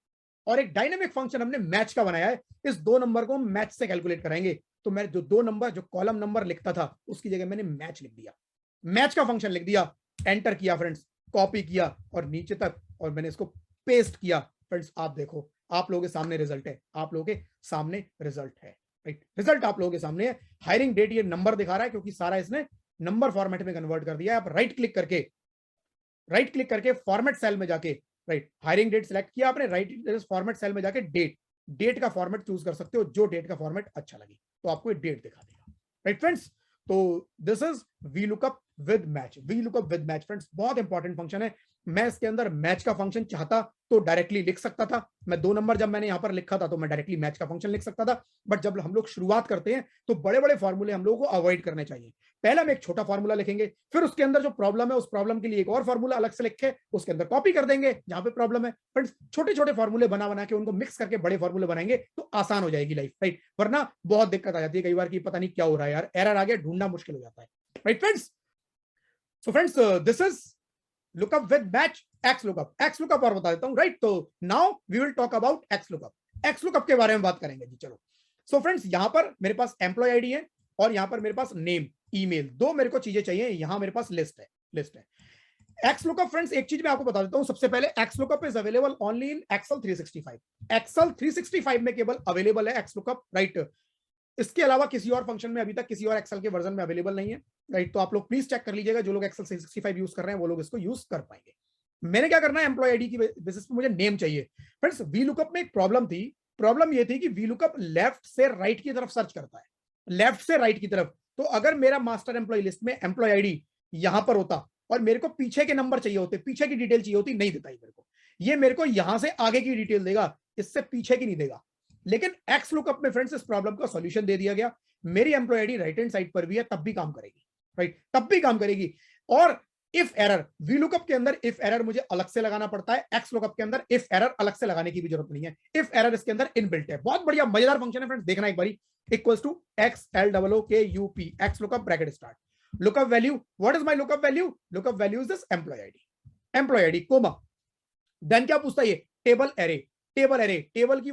और एक डायनेमिक फंक्शन हमने मैच का बनाया है, इस 2 नंबर को मैच से कैलकुलेट कराएंगे। तो मैं जो 2 नंबर, जो कॉलम नंबर लिखता था उसकी जगह मैंने मैच लिख दिया, मैच का फंक्शन लिख दिया, एंटर किया फ्रेंड्स, कॉपी किया और नीचे तक, और मैंने इसको पेस्ट किया। फ्रेंड्स आप देखो, आप लोगों के सामने रिजल्ट है, आप लोगों के सामने रिजल्ट है, राइट, रिजल्ट आप लोगों के सामने है। हायरिंग डेट ये नंबर दिखा रहा है क्योंकि सारा इसने नंबर फॉर्मेट में कन्वर्ट कर दिया है। आप राइट क्लिक करके फॉर्मेट सेल में जाके, राइट, हायरिंग डेट सिलेक्ट किया आपने, राइट फॉर्मेट सेल में जाके डेट का फॉर्मेट चूज कर सकते हो, जो डेट का फॉर्मेट अच्छा लगे तो आपको ये डेट दिखा देगा, राइट फ्रेंड्स। तो this is we lookup with match, we lookup with match friends, बहुत इंपॉर्टेंट फंक्शन है। मैं इसके अंदर मैच का फंक्शन चाहता तो डायरेक्टली लिख सकता था, मैं 2 नंबर जब मैंने यहां पर लिखा था तो मैं डायरेक्टली मैच का फंक्शन लिख सकता था, बट जब हम लोग शुरुआत करते हैं तो बड़े बड़े फॉर्मूले हम लोगों को अवॉइड करने चाहिए। पहले हम एक छोटा फॉर्मूला लिखेंगे, फिर उसके अंदर जो प्रॉब्लम है उस प्रॉब्लम के लिए एक और फॉर्मूला अलग से लिखे, उसके अंदर कॉपी कर देंगे जहां पे प्रॉब्लम है। फ्रेंड्स छोटे छोटे फॉर्मूले बना बना के उनको मिक्स करके बड़े फॉर्मूले बनाएंगे तो आसान हो जाएगी लाइफ, राइट, वरना बहुत दिक्कत आ जाती है कई बार कि पता नहीं क्या हो रहा है यार, एरर आ गया, ढूंढना मुश्किल हो जाता है, right friends. So friends this is lookup with match X lookup और बता देता हूं, राइट। तो now we will talk about X lookup के बारे में बात करेंगे जी। चलो, सो फ्रेंड्स, यहां पर मेरे पास एम्प्लॉय आईडी है और यहां पर मेरे पास नेम, ईमेल, दो मेरे को चीजें चाहिए। यहां मेरे पास लिस्ट है। एक्स लुकअप फ्रेंड्स, एक चीज मैं आपको बता देता हूं सबसे पहले, X lookup is available only in Excel 365। Excel 365 में केवल अवेलेबल है एक्स लुकअप, राइट। इसके अलावा किसी और फंक्शन में अभी तक किसी और एक्सेल के वर्जन में अवेलेबल नहीं है, राइट। तो आप लोग प्लीज चेक कर लीजिएगा, जो लोग एक्सेल 365 यूज कर रहे हैं वो लोग इसको यूज कर पाएंगे। मैंने क्या करना है, एम्प्लॉय आईडी की बेसिस पे मुझे नेम चाहिए। फ्रेंड्स, वी लुकअप में एक प्रॉब्लम ये थी कि वी लुकअप लेफ्ट से राइट की तरफ सर्च करता है, लेफ्ट से राइट की तरफ। तो अगर मेरा मास्टर एम्प्लॉय लिस्ट में एम्प्लॉय आईडी यहां पर होता और मेरे को पीछे के नंबर चाहिए होते, पीछे की डिटेल चाहिए होती, नहीं देता ही मेरे को। ये मेरे को यहां से आगे की डिटेल देगा, इससे पीछे की नहीं देगा। लेकिन एक्स लुकअप में फ्रेंड्स इस प्रॉब्लम का सॉल्यूशन दे दिया गया। मेरी employ ID right hand side पर भी है, तब भी काम करेगी, राइट, तब भी काम करेगी। और इफ एरर, वी लुकअप के अंदर इफ एरर मुझे अलग से लगाना पड़ता है, एक्स लुकअप के अंदर इफ एरर अलग से लगाने की भी जरूरत नहीं है। इफ एरर इसके अंदर इनबिल्ट है। बहुत बढ़िया मजेदार फंक्शन है फ्रेंड्स, देखना एक बारी। Equals to XLOOKUP, X lookup bracket start, lookup value, what is my lookup value? Lookup value is this employee id comma, then क्या पूछता है ये, टेबल एरे, टेबल की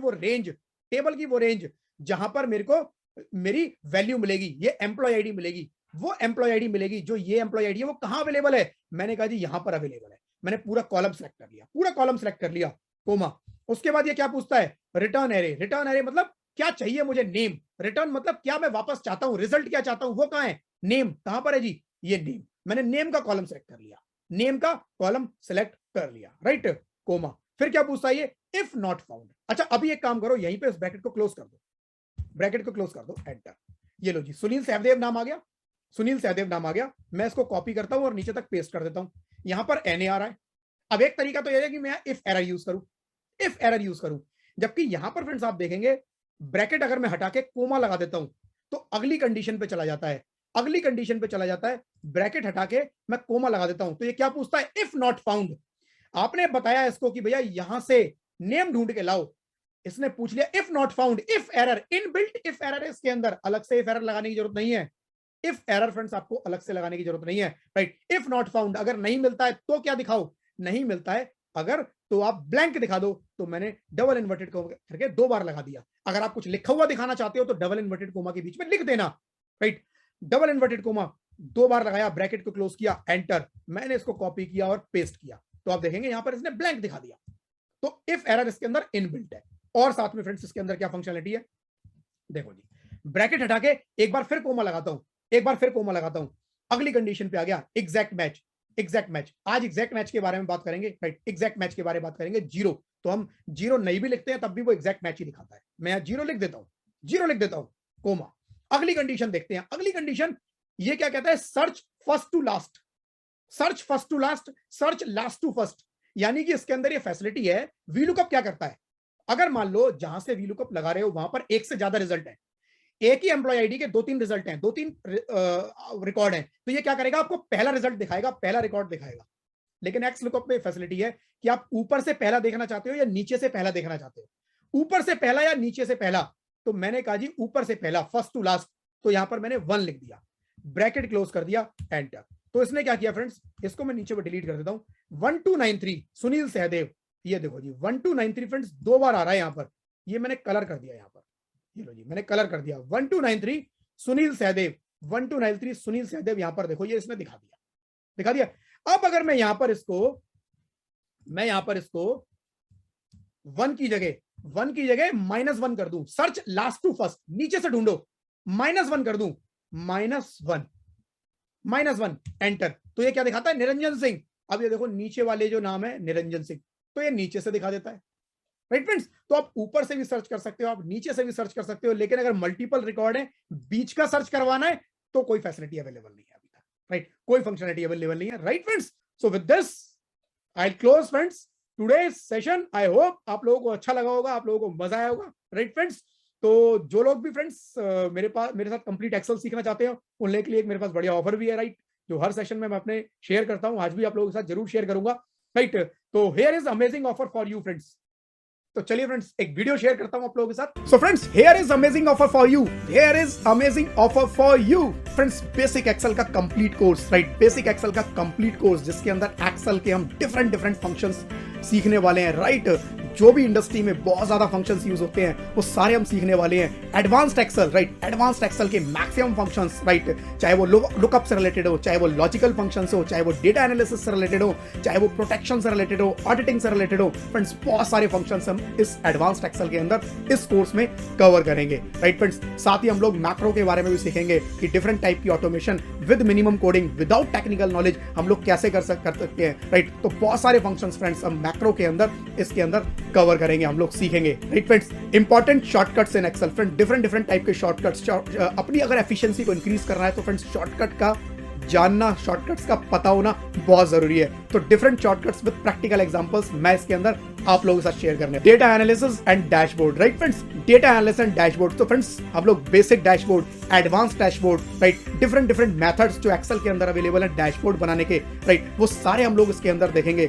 वो रेंज जहां पर मेरे को मेरी वैल्यू मिलेगी, ये एम्प्लॉय आईडी मिलेगी, वो एम्प्लॉय आईडी मिलेगी। जो ये एम्प्लॉय आईडी है वो कहां अवेलेबल है, मैंने कहा जी यहां पर अवेलेबल है। मैंने पूरा कॉलम सेलेक्ट कर लिया, कोमा। उसके बाद ये क्या पूछता है, रिटर्न एरे मतलब क्या चाहिए मुझे, नेम। रिटर्न मतलब क्या मैं वापस चाहता हूं, रिजल्ट क्या चाहता हूं, वो कहां है, नेम। कहां पर है जी, ये नेम। मैंने नेम का कॉलम सेलेक्ट कर लिया, राइट, कोमा। फिर क्या पूछता है ये, इफ नॉट फाउंड। अच्छा, अभी एक काम करो, यहीं पे इस ब्रैकेट को क्लोज कर दो, एंटर। ये लो जी, सुनील सहदेव नाम आ गया। मैं इसको कॉपी करता हूं और नीचे तक पेस्ट कर देता हूं। यहां पर NA आ रहा है। अब एक तरीका तो यह है कि मैं इफ एरर यूज करूं, जबकि यहां पर फ्रेंड्स आप देखेंगे ब्रैकेट अगर मैं हटा के कोमा लगा देता हूं तो अगली कंडीशन पे चला जाता है। ब्रैकेट हटा के मैं कोमा लगा देता हूं तो ये क्या पूछता है, इफ नॉट फाउंड। आपने बताया इसको कि भैया यहां से नेम ढूंढ के लाओ, इसने पूछ लिया if not found. If error, inbuilt if error है इसके अंदर, अलग से इफ एरर लगाने की जरूरत नहीं है। इफ एरर फ्रेंड्स आपको अलग से लगाने की जरूरत नहीं है, राइट। इफ नॉट फाउंड, अगर नहीं मिलता है तो क्या दिखाओ, नहीं मिलता है अगर तो आप ब्लैंक दिखा दो। तो मैंने डबल इन्वर्टेड कोमा करके 2 बार लगा दिया। अगर आप कुछ लिखा हुआ दिखाना चाहते हो तो डबल इन्वर्टेड कोमा के बीच में लिख देना, राइट। डबल इन्वर्टेड कोमा 2 बार लगाया, ब्रैकेट को क्लोज किया, एंटर। मैंने इसको कॉपी किया और पेस्ट किया, तो आप देखेंगे यहां पर इसने ब्लैंक दिखा दिया। तो इफ एरर इसके अंदर इनबिल्ट है। और साथ में फ्रेंड्स इसके अंदर क्या फंक्शनलिटी है, देखो जी, ब्रैकेट हटा के एक बार फिर कोमा लगाता हूं, अगली कंडीशन पे आ गया, एग्जैक्ट मैच। आज एग्जैक्ट मैच के बारे में बात करेंगे, राइट। एग्जैक्ट मैच के बारे में बात करेंगे। 0, तो हम 0 नहीं भी लिखते हैं तब भी वो एग्जैक्ट मैच ही दिखाता है। मैं यहां 0 लिख देता हूं, कोमा। अगली कंडीशन देखते हैं। अगली कंडीशन ये क्या कहता है, search first to last, search last to first. यानी कि इसके अंदर ये फैसिलिटी है। वी लुकअप क्या करता है, अगर मान लो जहां से वी लुकअप लगा रहे हो वहां पर एक से ज्यादा रिजल्ट है, एक ही एम्प्लॉय आईडी के 2-3 रिजल्ट हैं, 2-3 रिकॉर्ड हैं, तो ये क्या करेगा, आपको पहला रिजल्ट दिखाएगा, पहला रिकॉर्ड दिखाएगा। लेकिन एक्स लुकअप में फैसिलिटी है कि आप ऊपर से पहला देखना चाहते हो या नीचे से पहला देखना चाहते हो, ऊपर से पहला या नीचे से पहला। तो मैंने कहा जी ऊपर से पहला, फर्स्ट टू लास्ट। तो यहां पर मैंने 1 लिख दिया, ब्रैकेट क्लोज कर दिया, एंटर। तो इसने क्या किया फ्रेंड्स, इसको मैं नीचे पर डिलीट कर देता हूं। 1293 सुनील सहदेव, ये देखो जी 1293 फ्रेंड्स 2 बार आ रहा है यहां पर। ये मैंने कलर कर दिया, यहां पर ये लो जी, मैंने कलर कर दिया। 1293 सुनील सहदेव, 1293 सुनील सहदेव, यहां पर देखो ये इसने दिखा दिया। अब अगर मैं यहां पर इसको 1 की जगह -1 कर दूं, सर्च लास्ट टू फर्स्ट, नीचे से ढूंढो, -1 कर दूं, -1, एंटर। तो ये क्या दिखाता है, निरंजन सिंह। अब ये देखो नीचे वाले जो नाम है निरंजन सिंह, तो ये नीचे से दिखा देता है, राइट फ्रेंड्स। तो आप ऊपर से भी सर्च कर सकते हो, आप नीचे से भी सर्च कर सकते हो, लेकिन अगर मल्टीपल रिकॉर्ड है, बीच का सर्च करवाना है, तो कोई फैसिलिटी अवेलेबल नहीं है अभी तक, राइट। कोई फंक्शनलिटी अवेलेबल नहीं है, right friends. So with this I close friends today's session. I hope आप लोगों को अच्छा लगा होगा, आप लोगों को मजा आया होगा, राइट फ्रेंड्स। तो जो लोग भी फ्रेंड्स मेरे साथ कंप्लीट एक्सेल सीखना चाहते हो, उन लोगों के लिए मेरे पास बढ़िया ऑफर भी है, राइट, जो हर सेशन में मैं अपने शेयर करता हूं, आज भी आप लोगों के साथ जरूर शेयर करूंगा, राइट। तो here is amazing offer for you friends. तो चलिए फ्रेंड्स एक वीडियो शेयर करता हूं आप लोगों के साथ। So friends here is amazing offer for you, friends basic Excel का complete course, right, basic Excel का कंप्लीट कोर्स जिसके अंदर एक्सेल के हम डिफरेंट फंक्शंस सीखने वाले हैं, राइट। जो भी इंडस्ट्री में बहुत ज्यादा फंक्शंस यूज होते हैं वो सारे हम सीखने वाले हैं। Advanced Excel, right, advanced Excel के मैक्सिमम फंक्शंस, राइट, चाहे वो लुकअप से रिलेटेड हो, चाहे वो लॉजिकल फंक्शंस हो, चाहे वो डेटा एनालिसिस से रिलेटेड हो, चाहे वो प्रोटेक्शन से रिलेटेड हो, ऑडिटिंग से रिलेटेड हो, फ्रेंड्स बहुत सारे फंक्शंस हम इस एडवांस्ड एक्सेल के अंदर इस कोर्स में कवर करेंगे, राइट फ्रेंड्स। साथ ही हम लोग मैक्रो के बारे में भी सीखेंगे कि डिफरेंट टाइप की automation with minimum coding without technical knowledge हम लोग कैसे कर सकते हैं, राइट। तो बहुत सारे फंक्शंस फ्रेंड्स हम मैक्रो के अंदर इसके अंदर कवर करेंगे, हम लोग सीखेंगे, right friends. Important shortcuts in Excel, friend different type के शॉर्टकट्स, अपनी अगर एफिशिएंसी को इंक्रीज करना है तो फ्रेंड्स शॉर्टकट का जानना, शॉर्टकट्स का पता होना बहुत जरूरी है। तो different shortcuts with practical examples मैं इसके अंदर आप लोगों के साथ शेयर करने। Data analysis and dashboard, right friends, data analysis and dashboard. तो फ्रेंड्स हम लोग basic dashboard, advance dashboard, right, different methods जो एक्सेल के अंदर अवेलेबल है डैशबोर्ड बनाने के, राइट, वो सारे हम लोग इसके अंदर देखेंगे।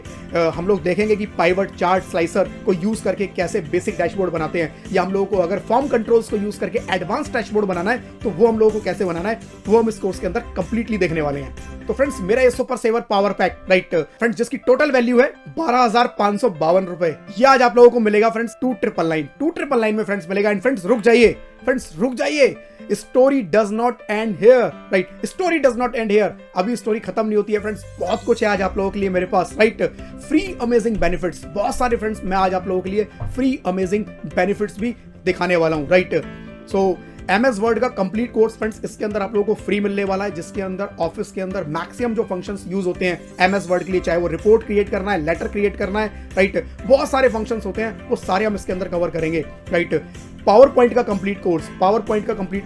हम लोग देखेंगे कि पाइवट चार्ट स्लाइसर को यूज करके कैसे बेसिक डैशबोर्ड बनाते हैं, या हम लोगों को अगर फॉर्म कंट्रोल्स को यूज करके एडवांस डैशबोर्ड बनाना है तो वो हम लोगों को कैसे बनाना है वो हम इस कोर्स के अंदर कंप्लीटली देखने वाले हैं। तो फ्रेंड्स मेरा ये super saver power pack, right friends, जिसकी टोटल वैल्यू है 12,552 रुपए, ये आज आप लोगों को मिलेगा फ्रेंड्स 2,999 में फ्रेंड्स मिलेगा। एंड फ्रेंड्स रुक जाइए, story does not and here, right, story does not and here. अभी स्टोरी खत्म नहीं होती है फ्रेंड्स, बहुत कुछ है आज आप लोगों के लिए मेरे पास, राइट। फ्री अमेजिंग बेनिफिट्स बहुत सारे फ्रेंड्स मैं आज आप लोगों के लिए फ्री अमेजिंग बेनिफिट्स भी दिखाने वाला हूं, राइट। सो MS वर्ड का कंप्लीट कोर्स फ्रेंड्स इसके अंदर आप लोगों को फ्री मिलने वाला है, जिसके अंदर ऑफिस के अंदर मैक्सिमम जो फंक्शंस यूज होते हैं MS वर्ड के लिए, चाहे वो रिपोर्ट क्रिएट करना है, लेटर क्रिएट करना है, राइट, बहुत सारे फंक्शंस होते हैं, वो सारे हम इसके अंदर कवर करेंगे, राइट। पावर पॉइंट का कंप्लीट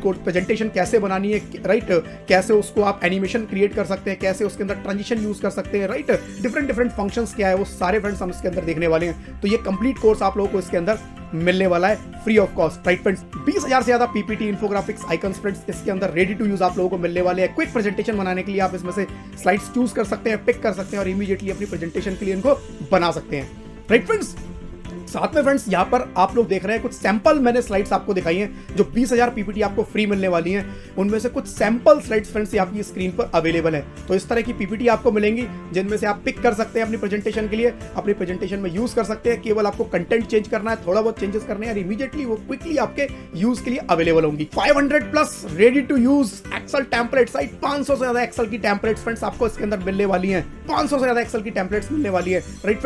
कोर्स, प्रेजेंटेशन कैसे बनानी है, राइट, कैसे उसको आप एनिमेशन क्रिएट कर सकते हैं, कैसे उसके अंदर ट्रांजिशन यूज कर सकते हैं, राइट, डिफरेंट फंक्शंस क्या है वो सारे फ्रेंड्स हम इसके अंदर देखने वाले हैं। तो ये कंप्लीट कोर्स आप लोगों को इसके अंदर मिलने वाला है free of cost, right friends. 20,000 से ज्यादा पीपीटी, इन्फोग्राफिक्स, आइकन्स फ्रेंड्स इसके अंदर रेडी टू यूज आप लोगों को मिलने वाले हैं। क्विक प्रेजेंटेशन बनाने के लिए आप इसमें से स्लाइड्स चूज कर सकते हैं, पिक कर सकते हैं और इमीडिएटली अपनी प्रेजेंटेशन के लिए इनको बना सकते हैं, राइट फ्रेंड्स। साथ में फ्रेंड्स यहाँ पर आप लोग देख रहे हैं कुछ सैंपल मैंने स्लाइड्स आपको दिखाई हैं जो 20,000 पीपीटी आपको फ्री मिलने वाली हैं। उनमें से कुछ सैंपल स्लाइड्स फ्रेंड्स आपकी स्क्रीन पर अवेलेबल है। तो इस तरह की पीपीटी आपको मिलेंगी जिनमें से आप पिक कर सकते हैं अपनी प्रेजेंटेशन के लिए, अपनी प्रेजेंटेशन में यूज कर सकते हैं। केवल आपको कंटेंट चेंज करना है, थोड़ा बहुत चेंजेस करने हैं और इमीडिएटली वो क्विकली आपके यूज के लिए अवेलेबल होंगी। 500 plus ready to use Excel templates, 500 से ज्यादा एक्सेल की टेम्पलेट्स फ्रेंड्स आपको इसके अंदर मिलने वाली है। 500 से ज्यादा एक्सेल की टेम्पलेट्स मिलने वाली है, राइट।